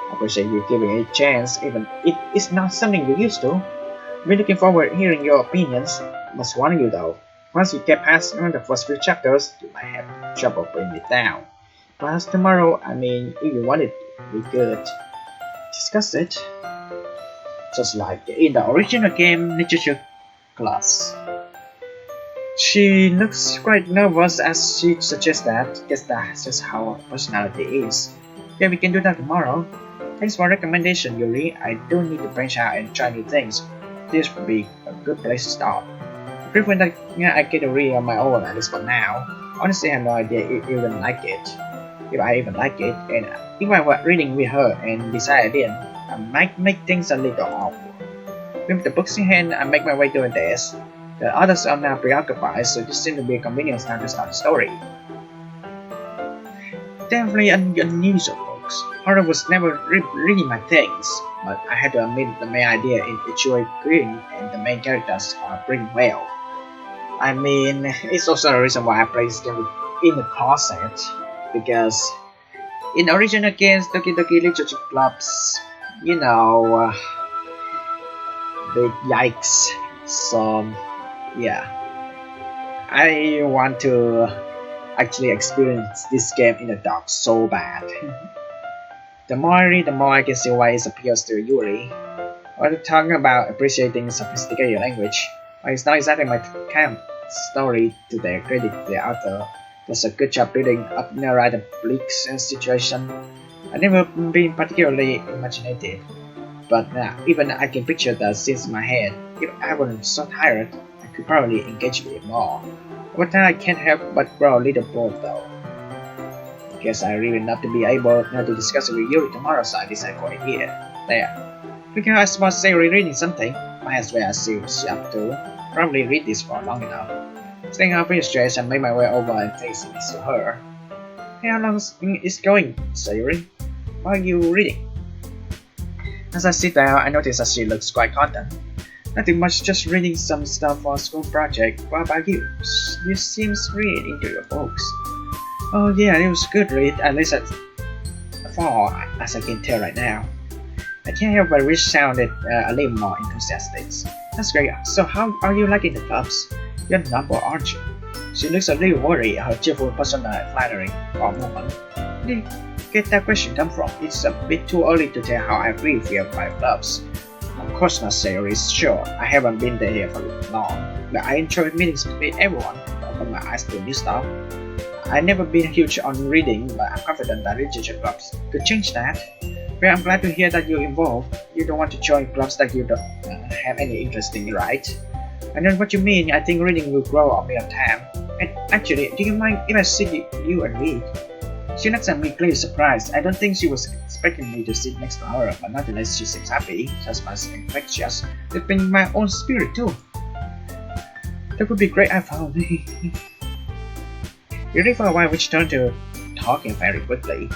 A: I appreciate you giving it a chance, even if it's not something you're used to. I've been looking forward to hearing your opinions. I must warn you though, once you get past the first few chapters, you might have trouble putting it down. Perhaps tomorrow, if you want it, we could discuss it. Just like in the original game literature class. She looks quite nervous as she suggests that. Guess that's just how her personality is. Yeah, we can do that tomorrow. Thanks for the recommendation, Yuri. I do need to branch out and try new things. This would be a good place to start. I prefer that I get to read on my own, at least for now. Honestly, I have no idea if I even like it. And if I were reading with her and decide I didn't, I might make things a little awkward. With the books in hand, I make my way to a desk. The others are now preoccupied, so this seems to be a convenient time to start the story. Definitely unusual books. Horror was never really my things, but I had to admit the main idea in Ichiro Green and the main characters are pretty well. It's also a reason why I play this game in the closet, because in original games, Doki Doki Literature Clubs, big yikes. So, yeah, I want to actually experience this game in the dark so bad. The more I read, the more I can see why it appeals to Yuri. While talking about appreciating sophisticated language, while it's not exactly my kind of story, to their credit, the author does a good job building up in a rather bleak situation. I've never been particularly imaginative, but even I can picture the scenes in my head. If I wasn't so tired, I could probably engage with it more. Over time, I can't help but grow a little bored though. Guess I really not to be able to discuss it with Yuri tomorrow, so I decided to go here. There. Looking at small say reading something, might as well see what she's up to. Probably read this for long enough. Staying up in stress, I make my way over and face it to her. Hey, how long is it going, Sayuri? What are you reading? As I sit down, I notice that she looks quite content. Nothing much, just reading some stuff for a school project. What about you? You seem really into your books. Oh yeah, it was a good read, at least as far as I can tell right now. I can't help but wish sounded a little more enthusiastic. That's great. So how are you liking the clubs? You're not bored, aren't you? She looks a little worried, her cheerful persona flattering for a moment. Where did you get that question come from? It's a bit too early to tell how I really feel about clubs. Of course not, Sayori. Sure, I haven't been there here for long, but I enjoy meeting with everyone, open my eyes to new stuff. I've never been huge on reading, but I'm confident that literature clubs could change that. Well, I'm glad to hear that you're involved. You don't want to join clubs that you don't have any interest in, right? I know what you mean. I think reading will grow on me on time. And actually, do you mind if I sit you and read? She looks at me clearly surprised. I don't think she was expecting me to sit next to her, but nonetheless she seems happy, just as infectious. It's been my own spirit too. That would be great, I found. We read for a while, which turned to talking very quickly.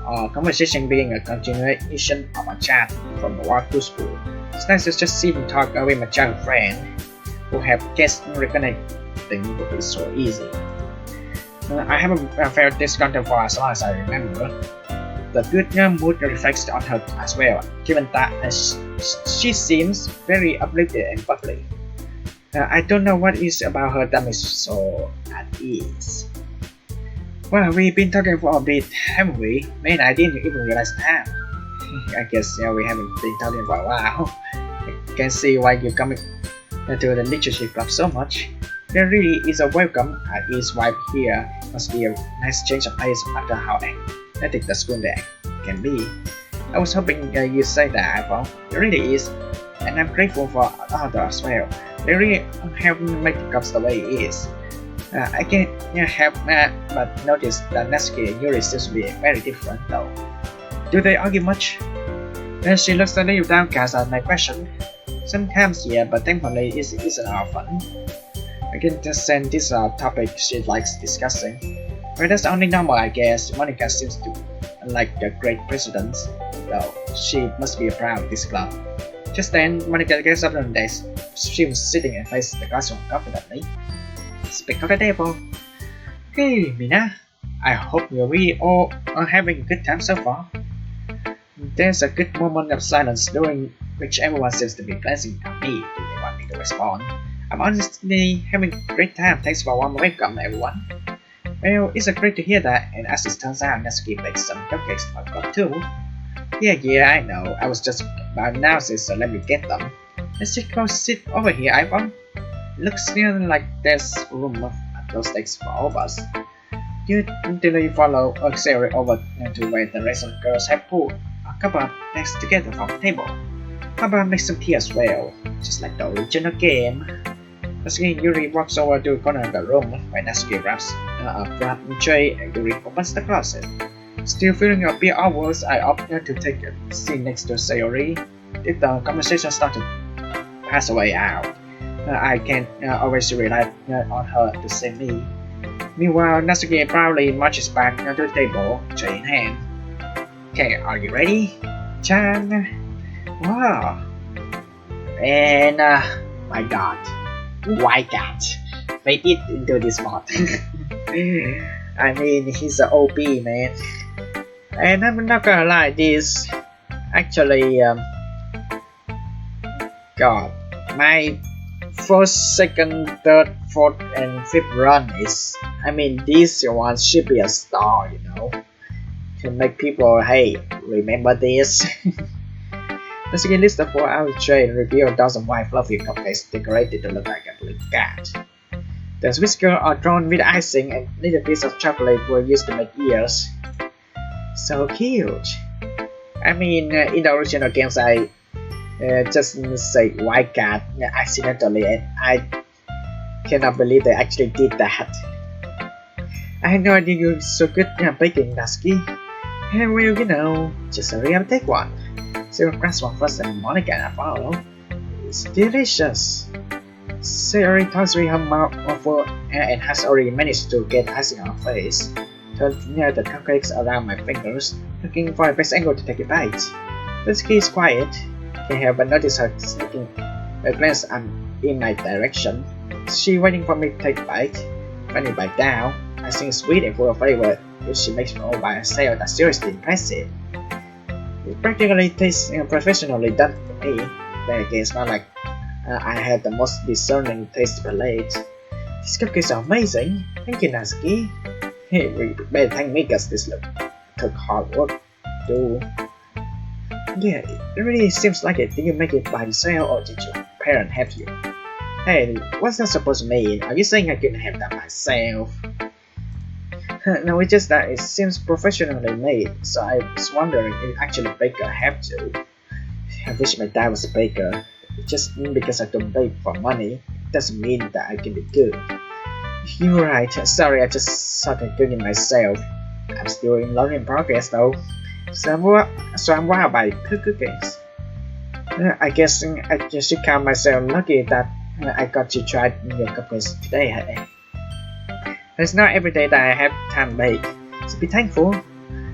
A: Our conversation being a continuation of a chat from the walk to school. It's nice to just sit and talk with my childhood friend, who have guessed reconnecting would be so easy. I haven't felt this content for as long as I remember. The good mood reflects on her as well, given that she seems very uplifted and bubbly. I don't know what it is about her that makes so at ease. Well, we've been talking for a bit, haven't we? Man, I didn't even realize that. I guess we haven't been talking for a while. I can see why you're coming to the literature club so much. There really is a welcome at ease vibe here. Must be a nice change of pace after how hectic the school day can be. I was hoping you'd say that, iPhong. It really is, and I'm grateful for others as well. They really help me make the clubs the way it is. I can't help but notice that Natsuki and Yuri seems to be very different though. Do they argue much? Then she looks a little downcast at my question. Sometimes yeah, but thankfully it isn't often. I can just sense this topic she likes discussing. Well, that's only normal, I guess. Monica seems to like the great presidents, though she must be proud of this club. Just then, Monica gets up on the desk. She was sitting and faced the classroom confidently. Speak of the devil. Hey, Mina. I hope we all are having a good time so far. There's a good moment of silence during which everyone seems to be glancing at me. Do they want me to respond? I'm honestly having a great time. Thanks for warm welcome, everyone. Well, it's great to hear that, and as it turns out, Natsuki baked some cupcakes for my club too. Yeah, I know. I was just about announcing, so let me get them. Let's just go sit over here, iPhong. Looks feeling like there's room at those desks for all of us. You follow Sayori over to where the rest of the girls have pulled a couple of desks together from the table. How about make some tea as well, just like the original game? Natsuki and Yuri walks over to the corner of the room where Natsuki grabs a flat tray and Yuri opens the closet. Still feeling a bit awkward, I opt to take a seat next to Sayori. If the conversation starts to pass away out, I can always rely on her to save me. Meanwhile, Natsuki proudly marches back to the table, tray in hand. Okay, are you ready? Chan! Wow! And my god, why can't they did into this mod? I mean, he's an OP, man. And I'm not gonna lie, this actually, god, my first, second, third, fourth, and fifth run is, I mean, this one should be a star, you know, to make people, hey, remember this. Natsuki lifts the 4-ounce tray and reveals a dozen white fluffy cupcakes decorated to look like a blue cat. The whiskers are drawn with icing and little pieces of chocolate were used to make ears. So cute. I mean, in the original games, I just say white cat accidentally, and I cannot believe they actually did that. I had no idea you were so good at baking, Natsuki. And well, you know, just hurry up and take one. So grabs one first and Monica and follow. It's delicious. Sayori talks with her mouth full and has already managed to get icing on her face. Turns near the cupcakes around my fingers, looking for the best angle to take a bite. Natsuki is quiet. Can't help but notice her sneaking a glance in my direction. She waiting for me to take a bite. When I bite down, icing is sweet and full of flavor, which she makes me all by herself. That's seriously impressive. It practically tastes professionally done for me. Then again, it's not like I have the most discerning taste palate. These cupcakes are amazing. Thank you, Natsuki. Hey, we better thank me because this took hard work to do. Yeah, it really seems like it. Did you make it by yourself or did your parent help you? Hey, what's that supposed to mean? Are you saying I couldn't have done myself? No, it's just that it seems professionally made, so I was wondering if actually baker have to. I wish my dad was a baker. Just because I don't bake for money doesn't mean that I can be good. You're right. Sorry, I just started cooking myself. I'm still in learning progress though. So I'm wild by cookies. I guess I should count myself lucky that I got to try your cookies today. Hey. It's not every day that I have time to bake, so be thankful.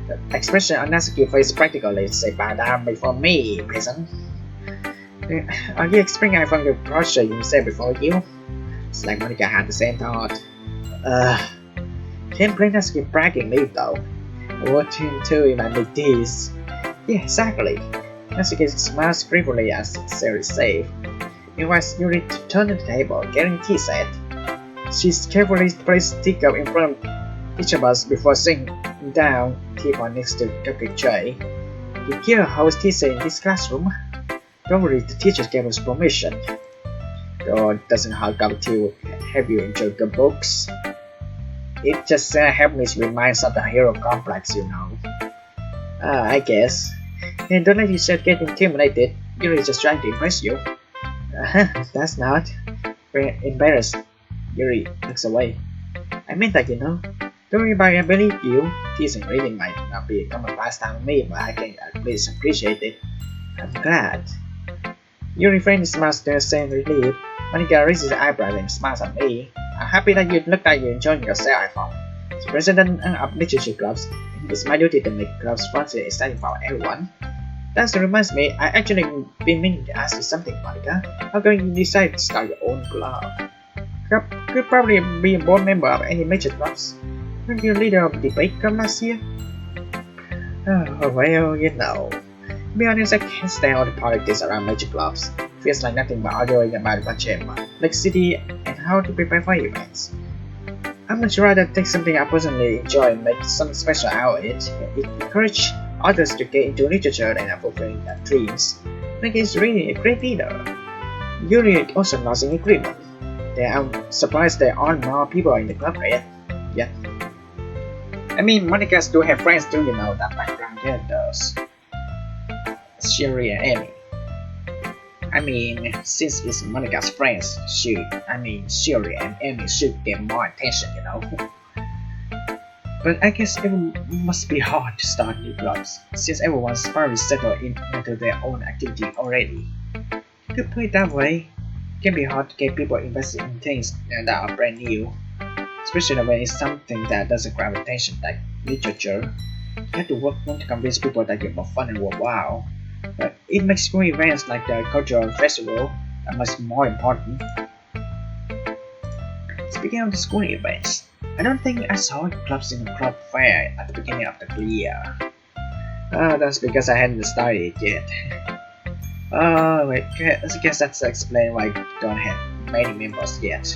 A: The expression on Natsuki's face practically say bow down before me, peasant. Are you expecting iPhong to prostrate himself before you? It's like Monica had the same thought. Can't blame Natsuki bragging me though. What to if I make this? Yeah, exactly. Natsuki smiles briefly as Sari safe. Invites Yuri to turn the table, getting tea set. She carefully placed the teacup in front of each of us before sitting down, teapot next to the cupcake tray. You care how is tea set in this classroom? Don't worry, the teacher gave us permission. God doesn't hug up to have you enjoy the books. It just helped me remind of the hero complex, you know. I guess. And don't let yourself get intimidated. Yuri is just trying to impress you. That's not. We're embarrassed. Yuri looks away. I meant that, you know. Don't worry about it, I believe you. Teasing reading might not be a common pastime with me, but I can at least appreciate it. I'm glad. Yuri framed his smiles to saying relief. Monica raises his eyebrows and smiles at me. I'm happy that you look like you're enjoying yourself, iPhong. As president of literature clubs, it's my duty to make clubs fun and exciting for everyone. That reminds me, I actually been meaning to ask you something, Monica. How come you decide to start your own club? Could probably be a board member of any major clubs. Weren't you leader of the debate club last year? Oh, well, you know. To be honest, I can't stand all the politics around major clubs. Feels like nothing but arguing about the budget, like city and how to prepare for events. I'd much rather take something I personally enjoy and make something special out of it. It encourages others to get into literature and fulfilling their dreams. Like it's really a great leader. Yuri also nods in agreement. I'm surprised there aren't more people in the club yet. I mean, Monica's do have friends too, you know, that background characters. Sherry and Amy. I mean, since it's Monica's friends, Sherry and Amy should get more attention, you know. But I guess it must be hard to start new clubs, since everyone's probably settled into their own activity already. You could put it that way. It can be hard to get people invested in things that are brand new, especially when it's something that doesn't grab attention like literature. You have to work hard to convince people that you're more fun and worthwhile. But it makes school events like the cultural festival that much more important. Speaking of the school events, I don't think I saw clubs in the club fair at the beginning of the year. That's because I hadn't started yet. Wait, I guess that's explain why I don't have many members yet.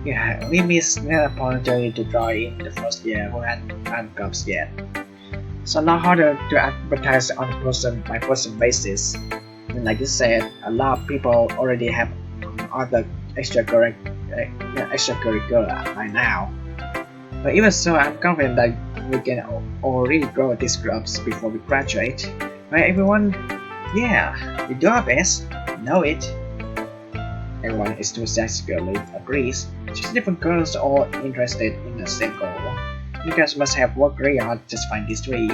A: Yeah, we missed an opportunity to join in the first year who hadn't clubs yet. So a lot harder to advertise on a person-by-person basis. And like you said, a lot of people already have other extracurricular by now. But even so, I'm confident that we can already grow these clubs before we graduate. Right, everyone? Yeah, we do our best. Know it. Everyone enthusiastically agrees. Just different girls all interested in the same goal. You guys must have worked really hard to find these three.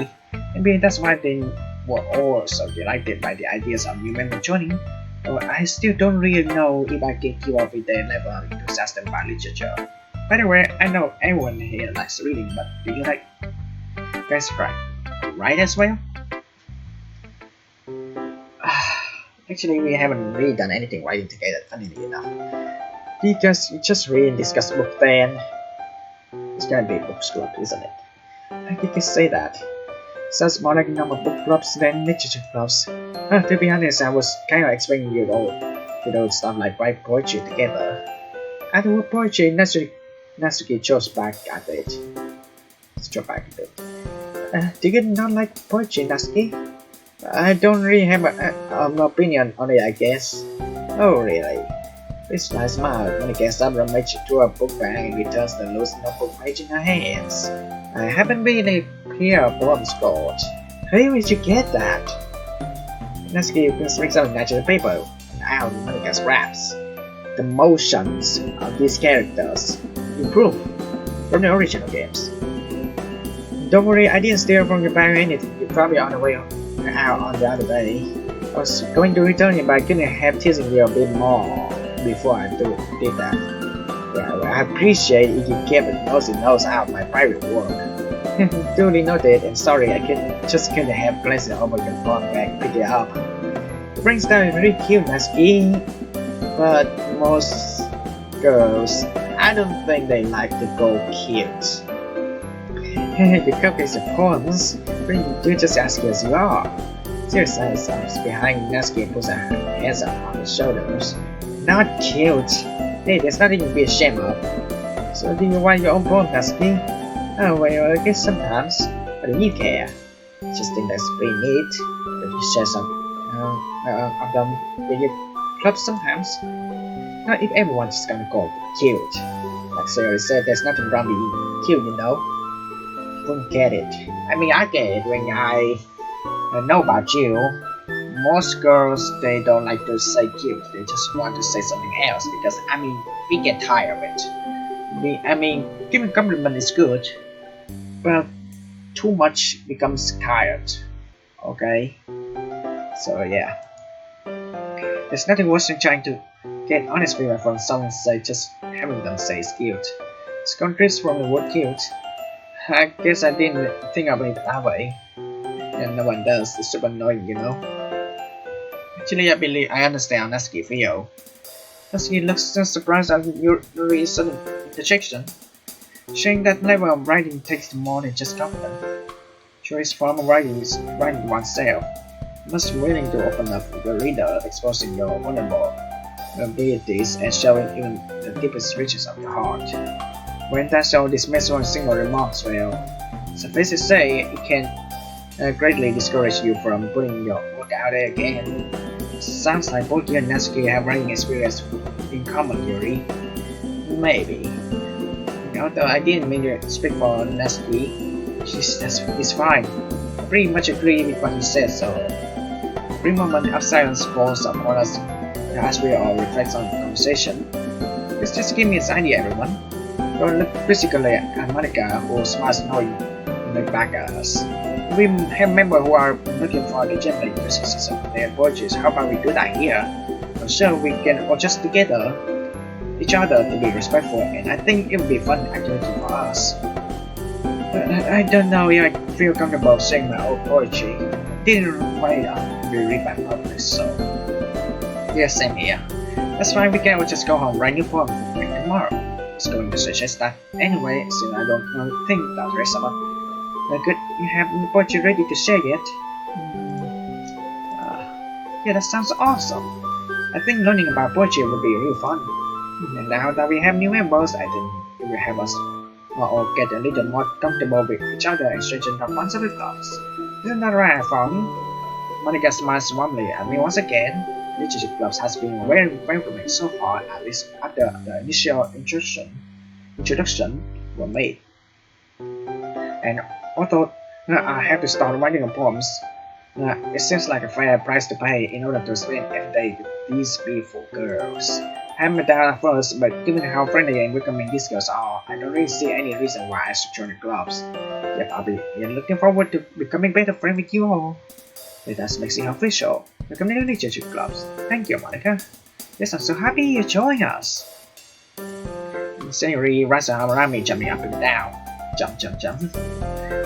A: Maybe that's why they were all so delighted by the ideas of new members joining. But I still don't really know if I can keep up with their level of enthusiasm about literature. By the way, I know everyone here likes reading, but do you like guys write as well? Actually, we haven't really done anything writing together, funnily enough. Because you just read and discuss book then. It's gonna be a books club, isn't it? I think you say that. Sounds more like normal book clubs than literature clubs. To be honest, I was kind of expecting you to stuff like write poetry together. I do poetry, Natsuki chose back at it. Let's go back a bit. Do you not like poetry, Natsuki? I don't really have an opinion on it, I guess. Oh, really? This nice smile when he gets up and reaches to a book bag and returns the loose notebook page in her hands. I haven't really clear poems called. Where did you get that? Natsuki picks up a natural paper and out Monika's raps. The motions of these characters improve from the original games. Don't worry, I didn't steal from your bag or anything. You're probably on the way out on the other day. I was going to return it, but I couldn't have teasing you a bit more before I did that. Well, I appreciate if you kept nosy nose out my private work. Duly noted, and sorry I couldn't have placed it over your phone bag, pick it up. The brain style is really cute, Natsuki, but most girls, I don't think they like to go cute. Your cupcakes are poems, but you just as good as you are. Seriously stops behind Natsuki and puts her hands up on his shoulders. Not cute. Hey, there's nothing to be ashamed of. So do you write your own poem, Natsuki? Oh well, I guess sometimes. But do you care? Just think that's pretty neat. But you share some of them with your club sometimes. Not if everyone's just gonna go cute. Like Sarah said, there's nothing wrong with being cute, you know. Don't get it. I mean, I get it when I know about you. Most girls, they don't like to say cute. They just want to say something else because, I mean, we get tired of it. Giving compliment is good, but too much becomes tired. Okay? So yeah. There's nothing worse than trying to get honest feedback from someone say just having them say it's cute. It's countries from the word cute. I guess I didn't think of it that way. And no one does. It's super annoying, you know. Actually, I believe I understand Natsuki feel. Natsuki looks so surprised at your really sudden interjection, showing that level of writing takes more than just compliment. Choice form of writing is writing oneself. You must be willing to open up the reader, exposing your vulnerable abilities and showing even the deepest reaches of your heart. When that's so dismissed one single remarks, well, suffice to say, it can greatly discourage you from putting your work out there again. Sounds like both you and Natsuki have writing experience in common, Yuri. Maybe. Although I didn't mean to speak for Natsuki, it's fine. I pretty much agree with what he said, so a brief moment of silence falls upon us as we all reflect on the conversation. Let's just give me this idea, everyone. Don't look physically at Monica, who smiles knowing back at us. We have members who are looking for the gender uses of their voices. How about we do that here? So we can adjust together each other to be respectful, and I think it would be a fun activity for us. I don't know if I feel comfortable saying my own poetry. I didn't write to be read by public, so yeah, same here. That's fine, we can just go home, write new poem tomorrow. I was going to suggest that anyway, since I don't think that there is someone. Good, you have the poetry ready to share yet? Yeah, that sounds awesome. I think learning about poetry would be real fun. And now that we have new members, I think it will help us all get a little more comfortable with each other and strengthen our bonds with thoughts. Isn't that right, iPhong? Monica smiles warmly at me once again. Literature clubs has been very welcoming so far, at least after the initial introduction were made. And although I have to start writing poems, it seems like a fair price to pay in order to spend every day with these beautiful girls. I'm down at first, but given how friendly and welcoming these girls are, I don't really see any reason why I should join the clubs. Yep, I'll be looking forward to becoming better friends with you all. Let us make it official. Welcome to the literature clubs. Thank you, Monica. Yes, I'm so happy you joined us. Sayori runs around me, jumping up and down. Jump, jump, jump.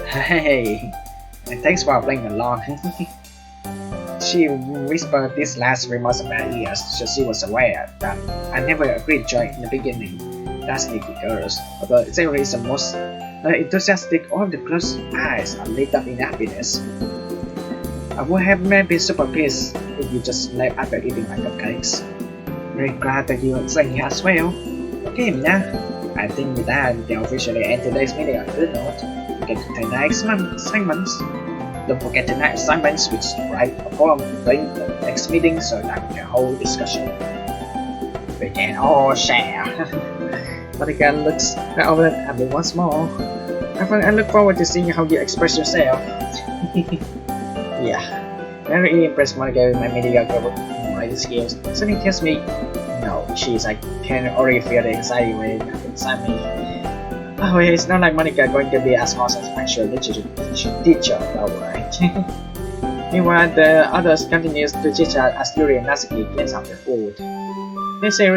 A: Hey, and thanks for playing along. She whispered these last remarks in my ears, so she was aware that I never agreed to join in the beginning. That's sneaky girls. Although Sayori is the most Her enthusiastic all the closed eyes are lit up in happiness. I would have been super pissed if you just left after eating my cupcakes. Very glad that you are saying here as well. Okay, Mina. I think with that, we can officially end today's video on a good note. We get to tonight's assignments. Don't forget tonight's assignments, which is to write a poem during the next meeting so that we can hold discussion. We can all share. But again, looks over at me once more. I look forward to seeing how you express yourself. Yeah, very impressed Monica with my mediocre writing skills. Something tells me, no, I can already feel the anxiety waiting up inside me. Oh, it's not like Monica going to be as awesome as my teacher, though, right? Meanwhile, the others continues to chit-chat as Yuri and Natsuki gets up their food. They say,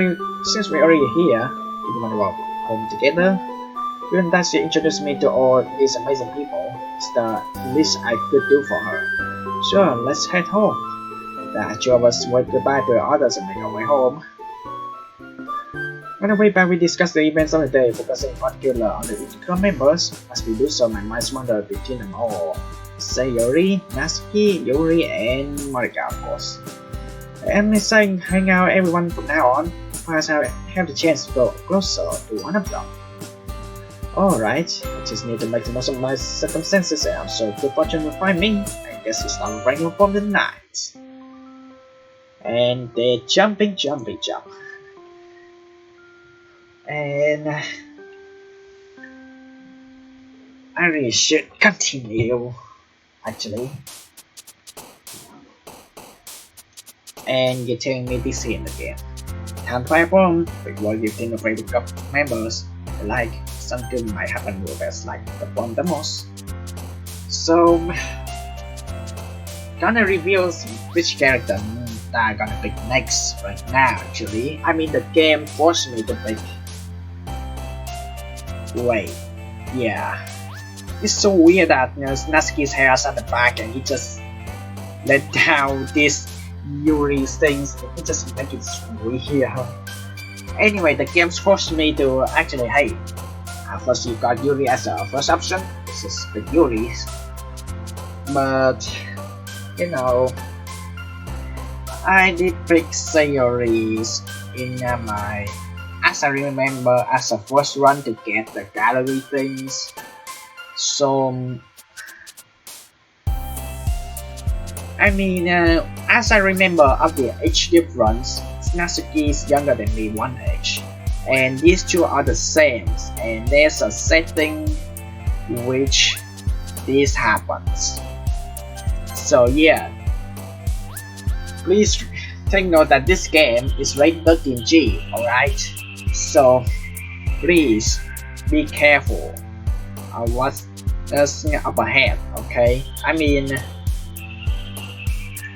A: since we're already here, do you want to walk home together? Even that she introduced me to all these amazing people, it's the least I could do for her. Sure, let's head home. The two of us wave goodbye to the others and make our way home. On the way back, we discussed the events of the day, focusing in particular on the individual members. As we do so, my mind wandered between them all. Sayori, Natsuki, Yuri, and Marika, of course. I'm saying hang out everyone from now on, as I have the chance to go closer to one of them. Alright, I just need to make the most of my circumstances and I'm so good fortune will find me. I guess it's time to bring up from the night. And they're jumping. And I really should continue, actually. And you're telling me this scene again. Time to fire bomb before you think afraid to group members. Like something might happen with us, like the bomb the most. So, gonna reveal which character that I'm gonna pick next right now. Actually, I mean the game forced me to pick. Wait, yeah, it's so weird that Natsuki's hair is at the back and he just let down this Yuri things. It just makes it weird. Anyway, the game's forced me to actually, hey, first you got Yuri as a first option. This is the Yuri, but you know, I did pick Sayori's in my, as I remember, as a first run to get the gallery things. So I mean, as I remember of the age difference, Natsuki is younger than me one age, and these two are the same, and there's a setting which this happens. So yeah, please take note that this game is rated 13G, alright? So please be careful of what's up ahead, okay? I mean,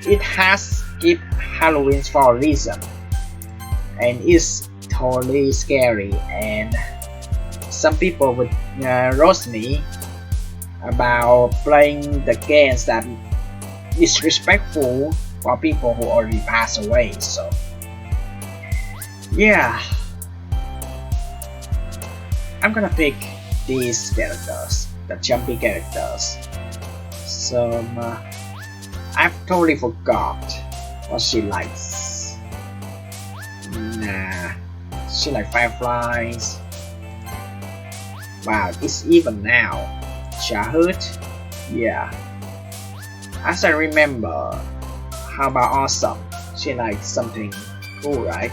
A: it has skipped Halloween for a reason, and it's totally scary, and some people would roast me about playing the games that disrespectful for people who already passed away. So yeah, I'm gonna pick these characters, the jumpy characters. So I've totally forgot what she likes. Nah, she likes fireflies. Wow, it's even now. Childhood? Yeah. As I remember, how about awesome? She likes something cool, right?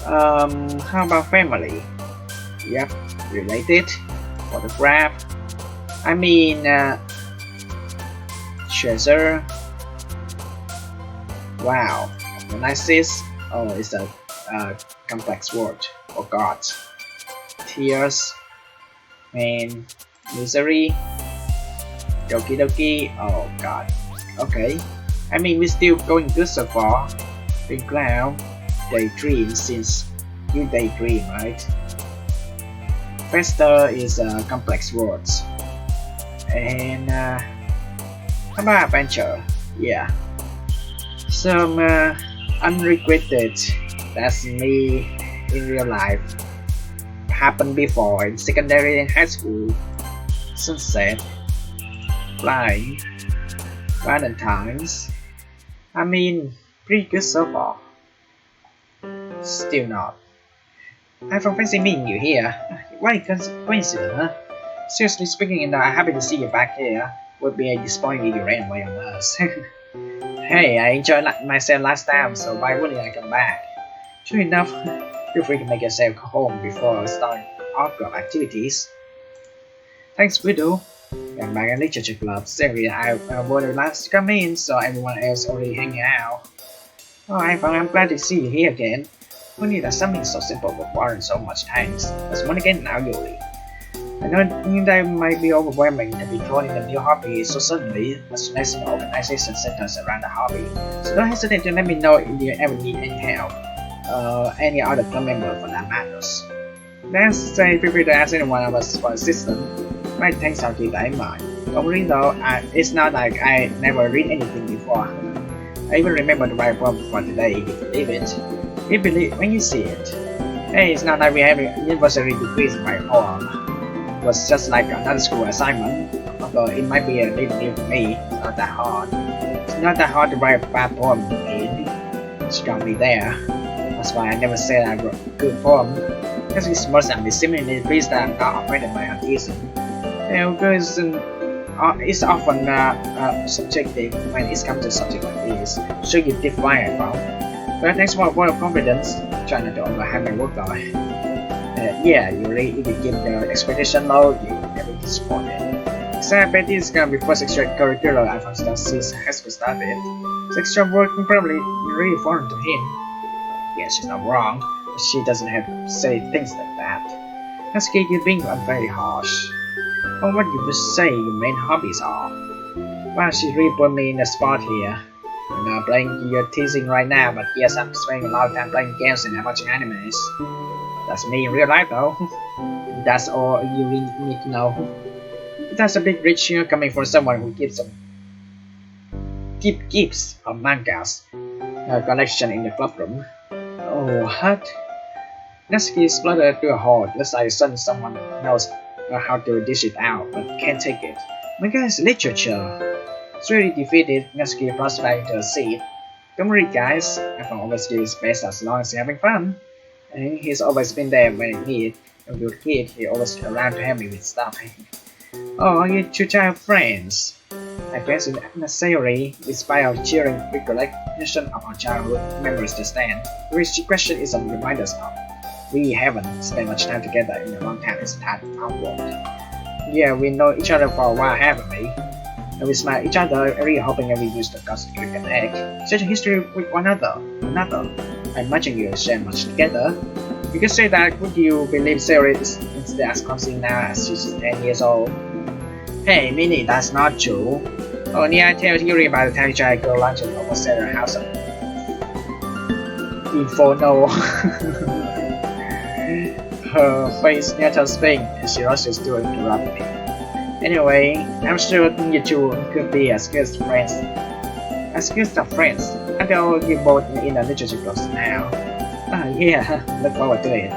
A: How about family? Yep, related. Photograph. I mean, treasure. Wow, analysis. Oh, it's a complex word. Forgot. Tears. And misery. Doki Doki. Oh god. Okay. I mean, we're still going good so far. Big cloud. Daydream, since you daydream, right? Fester is complex words. And how about adventure? Yeah. Some unregretted. That's me in real life. happened before in secondary and high school. Sunset, flying, Valentine's. I mean, pretty good so far. Still not. iPhong fancy meeting you here. What a coincidence, huh? Seriously speaking, I'm happy to see you back here. Would be a disappointing if you ran away on us. Hey, I enjoyed myself last time, so why wouldn't I come back? True enough, feel free to make yourself home before starting outdoor activities. Thanks, Widow. I'm back at Literature Club. Sorry, I was the last to come in, so everyone else already hanging out. Oh, I'm glad to see you here again. Only that something so simple would warrant so much thanks. Let's one again now, Yuri. I know that might be overwhelming to be thrown in a new hobby so suddenly, but nice an organization centers around the hobby. So don't hesitate to let me know if you ever need any help. Any other club member for that matters. Let's say feel free to ask any one of us for assistance. My thanks I'll keep that in mind. Don't worry though, it's not like I never read anything before. I even remember to write a poem for today if you believe it. You believe when you see it. Hey, it's not like we have a university degree in my poem. It was just like another school assignment, although it might be a little new to me. It's not that hard. It's not that hard to write a bad poem, it's strongly there. That's why I never said I wrote a good poem. Because it's mostly seemingly pleased that I'm not offended by artism. Because it's often subjective when it comes to subject like this. So you define it, but thanks for a vote of confidence. Try not to overhang my workload. Yeah, usually if you give the expectation low, you never disappointed. So I bet this is gonna be first extracurricular iPhone stuff since high school started. So extra work probably really foreign to him. Yeah, she's not wrong, but she doesn't have to say things like that. That's good, you're being very harsh. Or what you would say your main hobbies are. Wow, she really put me in the spot here. I'm not playing you're teasing right now, but yes, I'm spending a lot of time playing games and watching animes. That's me in real life though. That's all you really need to know. That's a big rich here coming from someone who keeps of mangas collection in the club room. Oh, what? Natsuki spluttered to a halt, lest I suddenly someone knows how to dish it out, but can't take it. Manga is literature. Really defeated, Natsuki flushed back into a seat. Don't worry guys, iPhong always gives his best as long as you're having fun. And he's always been there when I need it. When we were a kid, he always around to help me with stuff. Oh, you two child friends. I guess it's necessary, despite our cheering recollection of our childhood memories just then. The real question is a reminder of. We haven't spent much time together in a long time as a type outward. Yeah, we know each other for a while, haven't we? And we smile at each other, really hoping that we use the gods to connect. Such a history with one another. I imagine you share much together. You could say that would you believe Sarah is instead as clumsy now as she's 10 years old? Hey, Minnie, that's not true. Only I tell Yuri by the time you try to go lunch and almost set her house up. Inferno. Her face near spring and she rushes to interrupt me. Anyway, I'm sure you two could be as good as friends. After all, you both in the literature clubs now. Yeah, look forward to it.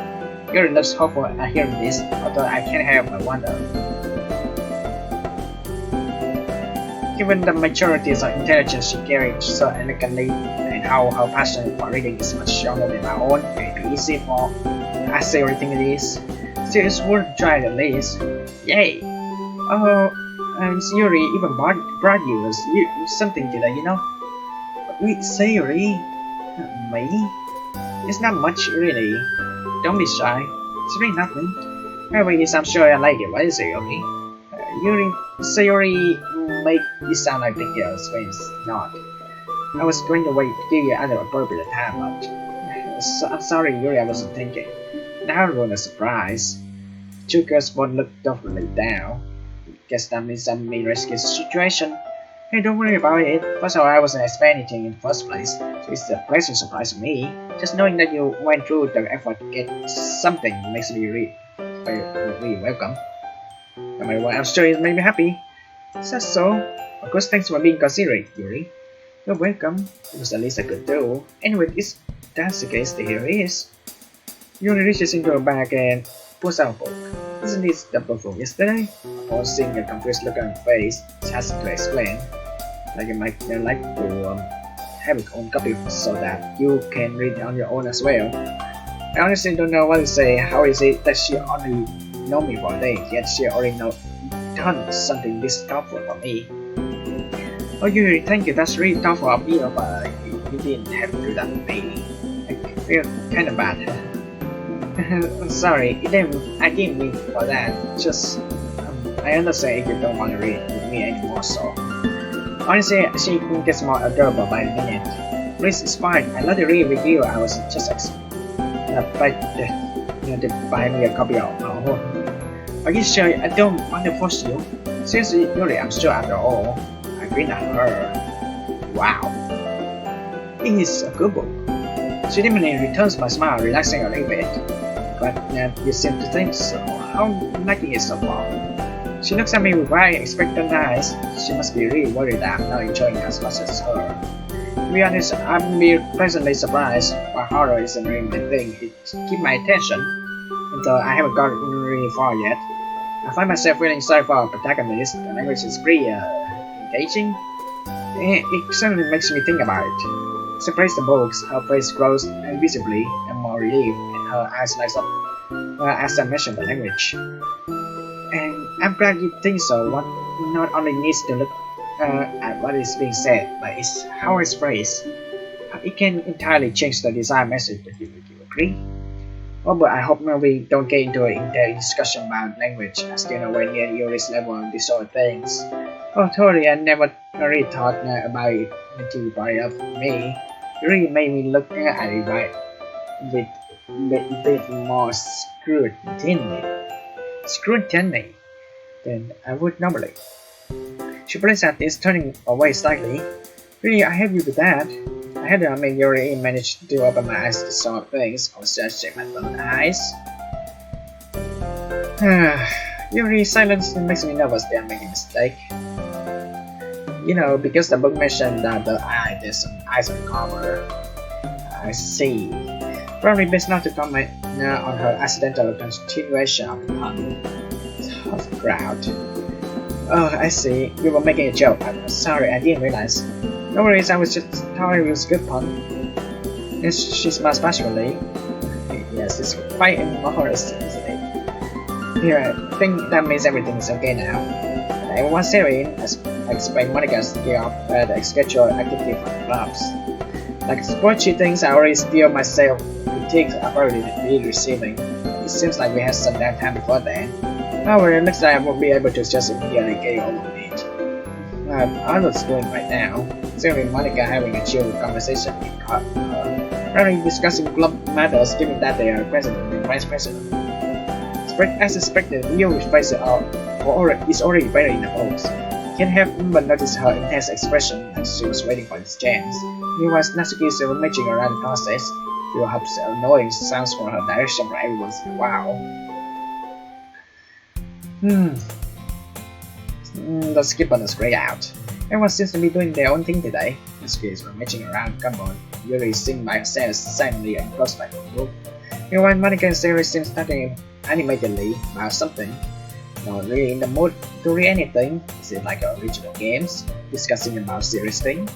A: Yuri looks hopeful at hearing this, although I can't help but wonder. Given the maturities of intelligence she carries so elegantly, and how her passion for reading is much stronger than my own, it may be easy for I say everything it is. Still, it's worth trying at least. Yay! Oh, and Yuri even brought you something today, you know? Wait, Sayuri? Me? It's not much, really. Don't be shy. It's really nothing. Anyways, I'm sure I like it. What is it, Yuri? Sayuri make it sound like big girls when it's not. I was going to wait to give you another appropriate time, but I'm sorry, Yuri, I wasn't thinking. Now ruined a surprise. Two girls both looked doubtfully down. Guess that means I'm in a risky situation. Hey, don't worry about it. First of all, I wasn't expecting anything in the first place, so it's a pleasant surprise for me. Just knowing that you went through the effort to get something makes me really welcome. No matter what, I'm sure it made me happy. So, of course, thanks for being considerate, Yuri. You're welcome. It was the least I could do. Anyway, if that's the case, here it is. Yuri reaches into her bag and pulls out a book. Isn't this the book from yesterday? Upon seeing a confused look on her face, she has to explain. Like you might like to have your own copy so that you can read on your own as well. I honestly don't know what to say. How is it that she only know me for a day, yet she already done something this thoughtful for me? Oh, Yuri, thank you. That's really thoughtful of you, but you didn't have to do that to me. I feel kind of bad. Sorry, I didn't mean for that. Just, I understand if you don't want to read with me anymore, so. Honestly, she gets more adorable by the minute. Please, it's fine. I love to read with you. I was just to buy me a copy of our own. Are you sure? I don't want to force you. Seriously, Yuri, I'm sure after all. I grin at her. Wow. It is a good book. She immediately returns my smile, relaxing a little bit. But you seem to think so. How liking it so far? She looks at me with very expectant eyes. She must be really worried that I'm not enjoying it as much as her. To be honest, I'm pleasantly surprised, but horror isn't really my thing. It keeps my attention, though I haven't gotten really far yet. I find myself feeling sorry for our protagonist. The language is pretty engaging. It certainly makes me think about it. She plays the books, her face grows visibly and more relieved, and her eyes light up as I mention the language. And I'm glad you think so. One not only needs to look at what is being said, but it's how it's phrased. It can entirely change the desired message. Would you agree? Oh, but I hope we don't get into an in-depth discussion about language, as still nowhere near Yuri's level of these sort of things. Oh, totally, I never really thought about it until you brought it up to me. It really made me look at it with a bit more scrutiny than I would normally. She blinks at this, turning away slightly. Really, I help you with that. I had to make Yuri manage to open my eyes to sort of things. I was just checking my own eyes. Yuri's silence makes me nervous that I'm making a mistake. You know, because the book mentioned that there's some eyes on the cover. I see. Probably best not to comment on her accidental continuation of the pun. Tough crowd. Oh, I see. You were making a joke. I'm sorry, I didn't realize. No worries, I was just thought it was a good pun. And she smiles bashfully. Yes, it's quite humorous, isn't it? Here, I think that means everything is okay now. Everyone's serious, as I explained Monica's gear up the scheduled activity for the clubs. Like squatchy things, I already feel myself critiques I've already been receiving. It seems like we have some downtime before then. However, it looks like I won't be able to just immediately get over it. I was doing right now. Seeing Monica having a chill conversation with her, probably discussing club matters given that they are president and vice president. As expected, Leo's face is already very in the books. Can't help but notice her intense expression as she was waiting for this chance. Meanwhile, Natsuki is rummaging around the process. She will have annoying sounds from her direction for every once in a while. Let's skip on this grayed out. Everyone seems to be doing their own thing today. Natsuki is rummaging around. Come on, Yuri is sitting by herself silently and close by the group. Meanwhile, Monica and Sarah seem talking animatedly about something. Not really in the mood to read anything. Is it like original games? Discussing about serious thing?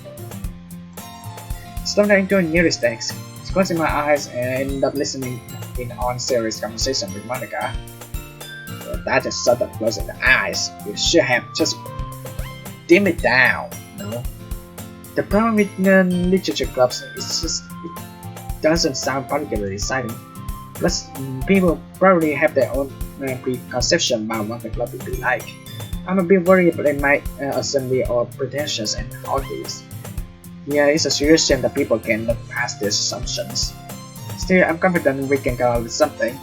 A: Slowing down into a nearest text. Closing my eyes and end up listening in on serious conversation with Monica. Well, that just sort of closing the eyes. You should have just dim it down, no? The problem with literature clubs is just it doesn't sound particularly exciting. Plus, people probably have their own preconception about what the club would be like. I'm a bit worried they might assume we are pretentious and obvious. Yeah, it's a serious shame that people can look past these assumptions. Still, I'm confident we can come up with something.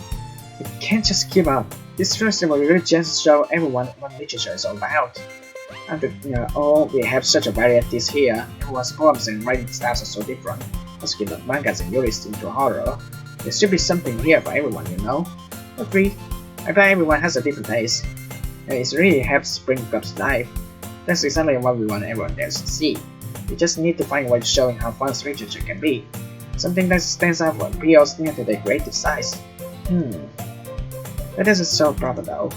A: We can't just give up. This festival will really just show everyone what literature is all about. After all, we have such a varieties here. Everyone's poems and writing styles are so different. Let's give the mangas and yuris into horror. There should be something here for everyone, you know? Agreed. I bet everyone has a different taste. And it really helps bring club's life. That's exactly what we want everyone else to see. We just need to find a way of showing how fun literature can be. Something that stands out for appeals to their creative size. That isn't so problem though.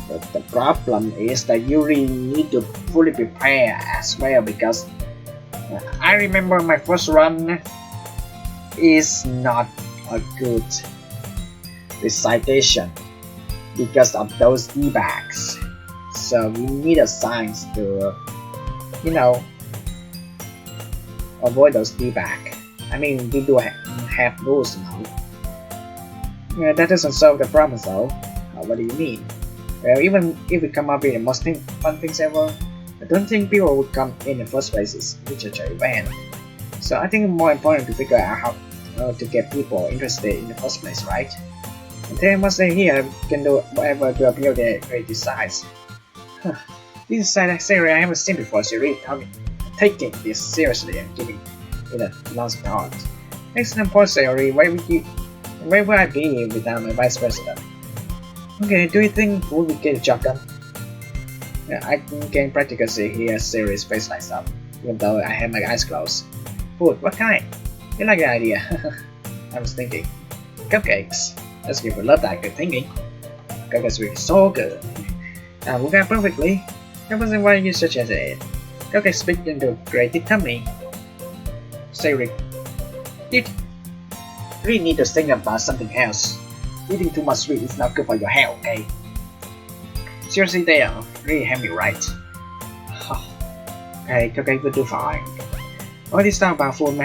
A: But the problem is that you really need to fully prepare as well because I remember my first run is not a good recitation because of those debugs. So we need a science to, avoid those debugs. I mean, we do have rules now. Yeah, that doesn't solve the problem though. What do you mean? Well, even if we come up with the most fun things ever, I don't think people would come in the first place. It's literature event. So I think it's more important to figure out how to get people interested in the first place, right? And then once they're here, we can do whatever to appeal their creative sides. This is a series I haven't seen before, so really taking this seriously and giving it a long thought. Next important series, where would I be without my vice president? Okay, do you think we will get a job done? Yeah, I can practically see here series face lights up, even though I have my eyes closed. Food, what kind? You like the idea? I was thinking. Cupcakes. Let's give a love that good thinking. Cupcakes will be so good. We got perfectly. That wasn't why you suggested it. Cupcakes fit into creative tummy. Siri, you really need to think about something else. Eating too much sweet is not good for your health, okay? Seriously, they are really have me right. Okay, cupcake will do fine. All this talk about food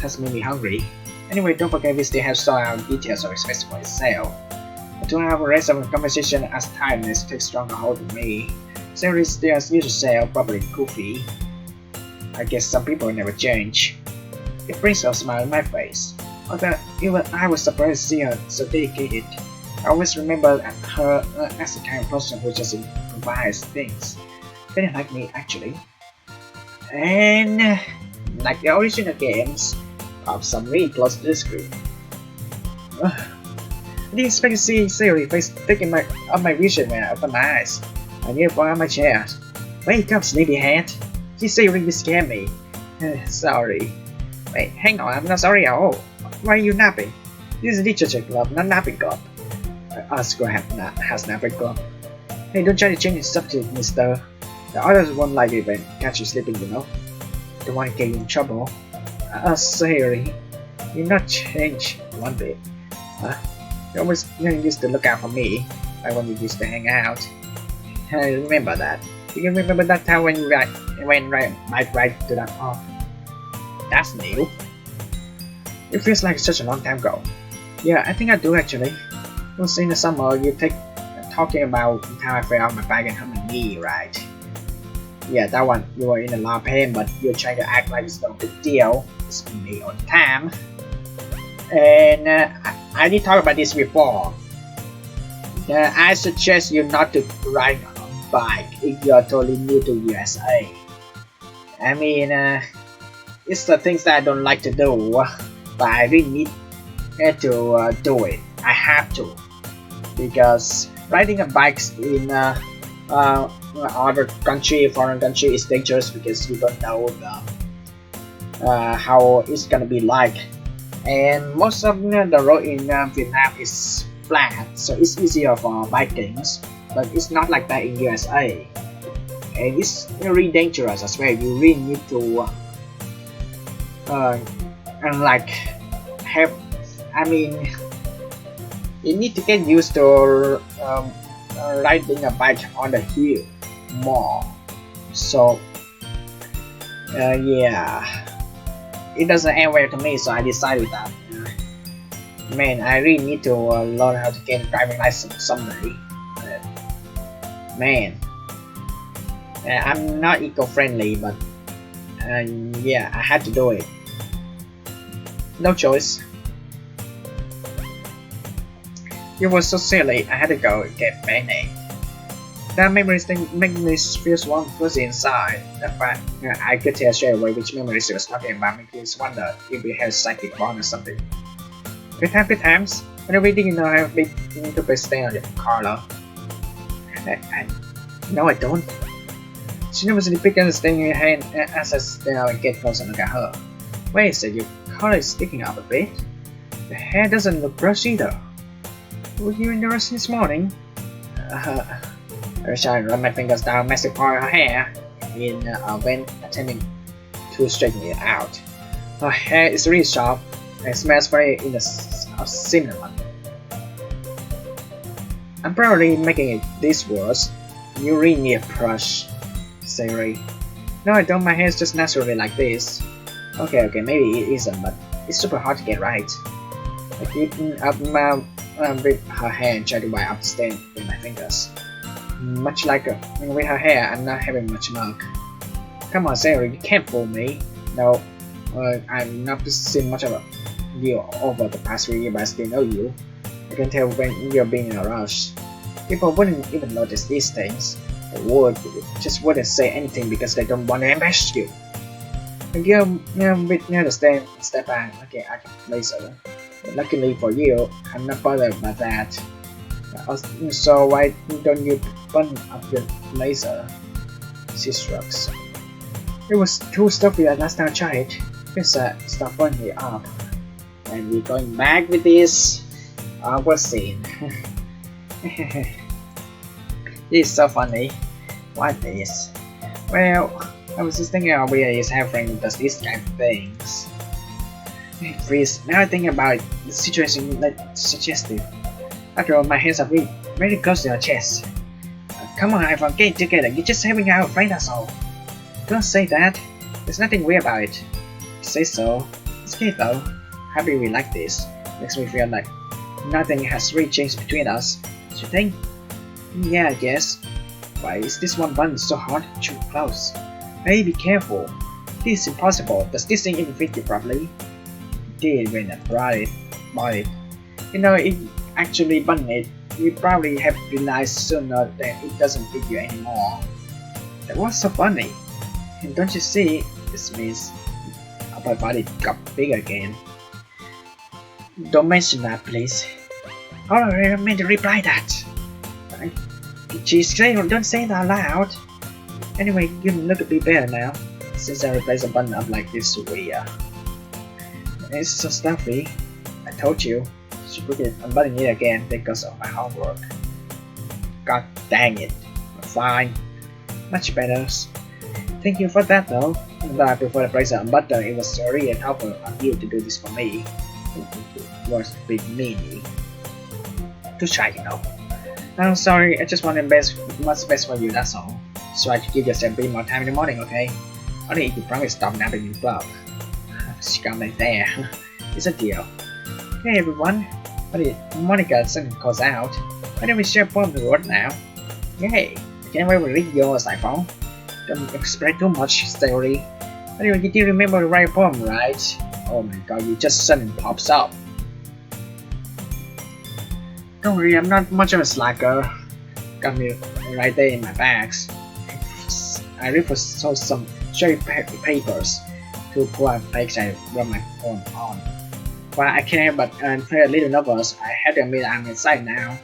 A: has made me hungry. Anyway, don't forget we still have stored out details of its festival itself. I don't have the rest of the conversation as tiredness takes stronger hold of me. Series still used to sell probably goofy. I guess some people never change. It brings a smile on my face. Although even I was surprised to see her so dedicated. I always remember her as the kind of person who just improvises things. Kind of like me actually. And like the original games, of some really close to the screen. I didn't expect to see Siri face taking up my vision when I opened my eyes. I knew from my chair. Wake up, sleepyhead! You Siri scared me. Sorry. Wait, hang on, I'm not sorry at all. Why are you napping? This is literature club, not napping club. School has napping club. Hey, don't try to change the subject, mister. The others won't like it when catch you sleeping, you know. Don't want to get you in trouble. Siri, you're not changed one bit. You used to look out for me, like when we used to hang out. I remember that. You can remember that time when you went right to that park. That's new. It feels like such a long time ago. Yeah, I think I do actually. Once in the summer, you talking about the time I fell out my bike and hurt my knee, right? Yeah, that one. You were in a lot of pain, but you're trying to act like it's no big deal. It's me all the time. And I did talk about this before. I suggest you not to ride a bike if you're totally new to USA. I mean, it's the things that I don't like to do, but I really need to do it. I have to, because riding a bike in other country, foreign country, is dangerous because you don't know how it's gonna be like. And most of the road in Vietnam is flat, so it's easier for bikings, but it's not like that in USA. And it's really dangerous as well. You really need to you need to get used to riding a bike on the hill more. So yeah, it doesn't end well to me, so I decided that man, I really need to learn how to get a driving license someday. Man, I'm not eco-friendly, but yeah, I had to do it. No choice. It was so silly, I had to go get Band-Aid. That memories thing make me feel warm fuzzy inside. In fact, I could tell straight away which memories he was talking about, making me wonder if we had a psychic bond or something. Good times. When we didn't know how big to be staying on the color. No, I don't. She never really picked up the thing in her hand as I stand out and get close and look at her. Wait a second, your collar is sticking out a bit. The hair doesn't look brushed either. Were you in the rush this morning? I wish I run my fingers down massive part of her hair in a vent, attempting to straighten it out. Her hair is really sharp and smells very of cinnamon. I'm probably making this worse. You really need a brush, Sayori. No, I don't. My hair is just naturally like this. Okay, maybe it isn't, but it's super hard to get right. I keep up my with her hair and try to wipe up the stain with my fingers. Much like with her hair, I'm not having much luck. Come on, Sayori, you can't fool me. No, I've not seen much of you over the past 3 years, but I still know you. I can tell when you're being in a rush. People wouldn't even notice these things. They just wouldn't say anything because they don't want to embarrass you. If you're near the stand, step back. Okay, I can laser. But luckily for you, I'm not bothered by that. So why don't you burn up your laser? She shrugs. It was too stuffy last time I tried. Just stop burning it up. And we're going back with this awkward scene. This is so funny. What is? Well, I was just thinking how weird is having does these kind of things. Please, now I think about it, the situation is suggestive. After all, my hands are really very close to your chest. Come on, iPhong, get it together. You're just having our friend, that's all. Don't say that. There's nothing weird about it. Say so. It's okay though. Happy we like this. Makes me feel like nothing has really changed between us. Do you think? Yeah, I guess. Why is this one button so hard to choose close? Hey, be careful. This is impossible. Does this thing even fit you properly? It did when I bought it. You know, it actually buttoned it. You probably have realized sooner that it doesn't fit you anymore. That was so funny. And don't you see? This means my body got big again. Don't mention that, please. Oh, I meant to reply that. Jeez, don't say that loud. Anyway, you look a bit better now, since I replaced a button up like this weird. It's so stuffy. I told you. Should put it unbutton it again because of my homework. God dang it. Fine. Much better. Thank you for that though. Even though I prefer the place unbutton, it was really a helpful of you to do this for me. It was a bit meany. To try, you know. I'm sorry, I just want what's best for you, that's all. So I could give yourself a bit more time in the morning, okay? Only if you promise to stop napping in the club. Scum right there. It's a deal. Hey everyone. What did Monica suddenly calls out? Why don't we share a poem to the road now? Yay! I can't wait to read yours, iPhong. Don't expect too much, Sayori. Anyway, you do remember to write a poem, right? Oh my god, you just suddenly pops up. Don't worry, I'm not much of a slacker. Got me right there in my bags. I read for some cherry papers to pull out page I wrote my poem on. But I can't but feel a little nervous. I had to admit I'm inside now.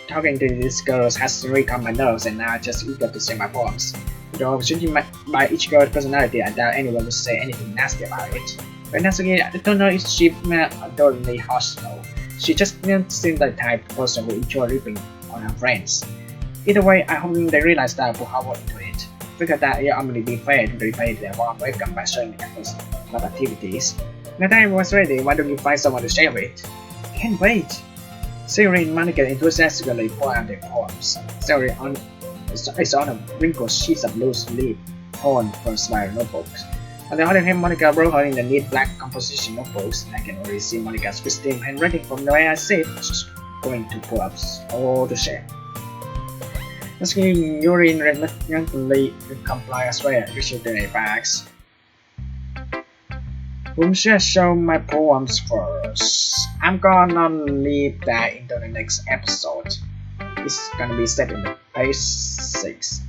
A: Talking to these girls has really calmed my nerves and now I'm just eager to say my poems. Though judging by each girl's personality, I doubt anyone would say anything nasty about it. But that's okay, I don't know if she meant adorably hostile. She just didn't seem the type of person who enjoy ripping on her friends. Either way, I hope they realize that I put hard work into it. Figure that it only be fair to repay their warm welcome by showing the efforts of activities. Now that everyone's ready, why don't you find someone to share with? Can't wait! Sayori and Monica enthusiastically pour out their poems. Sayori is on a wrinkled sheets of loose leaf torn from small notebooks. On the other hand, Monica wrote her in the neat black composition notebooks. I can already see Monica's pristine handwriting from the way I sit. She's going to pull up all the share. Asking Yuri reluctantly comply as well, issued their bags. Whom should I show my poems first? I'm gonna leave that into the next episode. It's gonna be set in the page 6.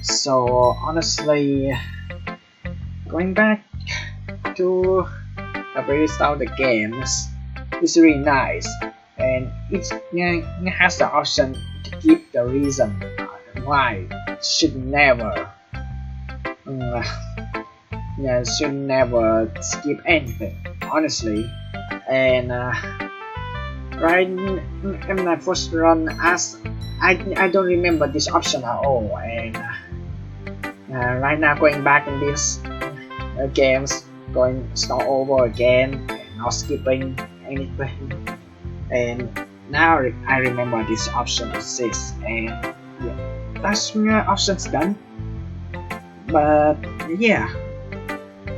A: So honestly, going back to the very start of the games, it's really nice, and it has the option to give the reason why should never skip anything, honestly. And right in my first run, as I don't remember this option at all, and right now going back in these games, going start over again, and not skipping anything, and now I remember this option exists, and yeah, that's options done. But yeah,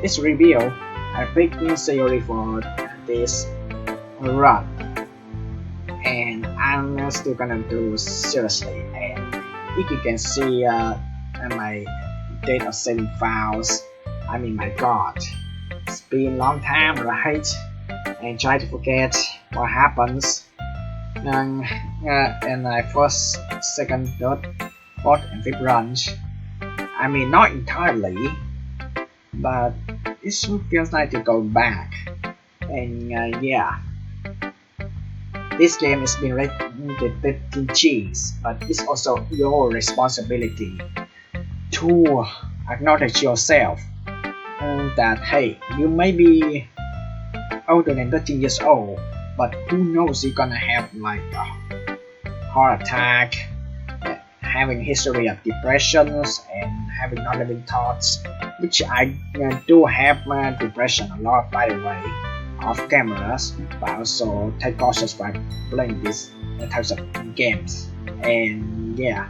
A: it's reveal. I picked new theory for this run, and I'm still gonna do seriously. And if you can see my data saving files, I mean, my god, it's been a long time, right? And try to forget what happens. And my first, second, third, fourth, and fifth runs. I mean, not entirely, but it feels like to go back. And yeah, this game has been rated 15 Gs, but it's also your responsibility to acknowledge yourself that hey, you may be older than 13 years old, but who knows, you're gonna have like a heart attack, having history of depressions, and having non-living thoughts, which I do have depression a lot, by the way, off cameras, but also take cautious by playing these types of games. And yeah,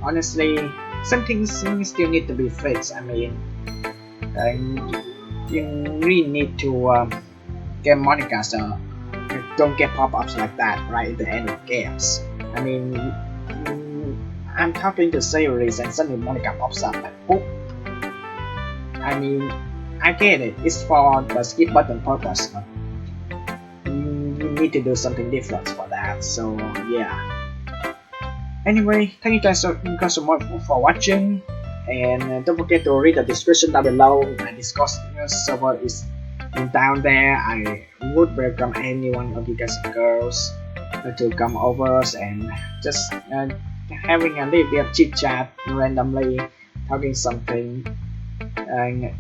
A: honestly, some things still need to be fixed. I mean, you really need to get Monica, so you don't get pop-ups like that right at the end of games. I mean, I'm talking to series and suddenly Monica pops up like boop. I mean, I get it, it's for the skip button purpose, but you need to do something different for that. So yeah. Anyway, thank you guys so much for watching, and don't forget to read the description down below. My Discord server is down there. I would welcome any one of you guys and girls to come over and just having a little bit of chit chat randomly, talking something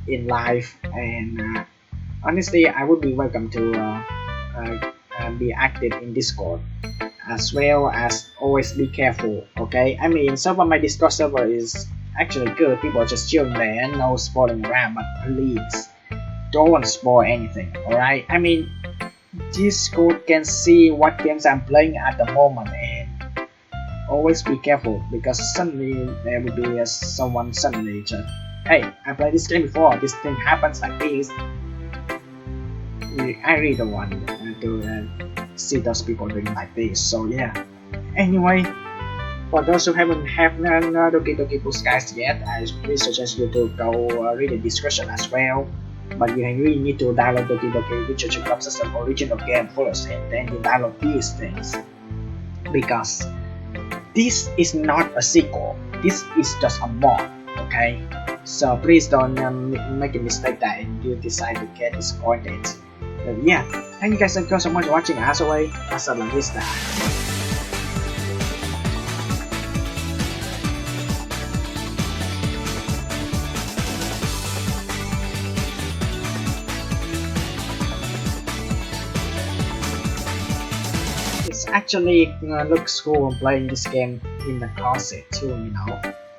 A: in life. And honestly, I would be welcome to be active in Discord, as well as always be careful. Okay, I mean, some of my Discord server is actually good. People are just chilling there and no spoiling around, but please don't spoil anything. Alright, I mean, Discord can see what games I'm playing at the moment, and always be careful, because suddenly there will be someone suddenly just, hey, I played this game before, this thing happens like this. I really don't want to see those people doing like this. So yeah. Anyway, for those who haven't have Doki Doki books guys yet, I really suggest you to go read the description as well. But you really need to download Doki Doki, which comes as an original game first, and then you download these things, because this is not a sequel. This is just a mod. Okay, so please don't make a mistake that you decide to get disappointed. But yeah, thank you guys so much for watching. As always, hasta la vista. Actually looks cool playing this game in the closet too, you know.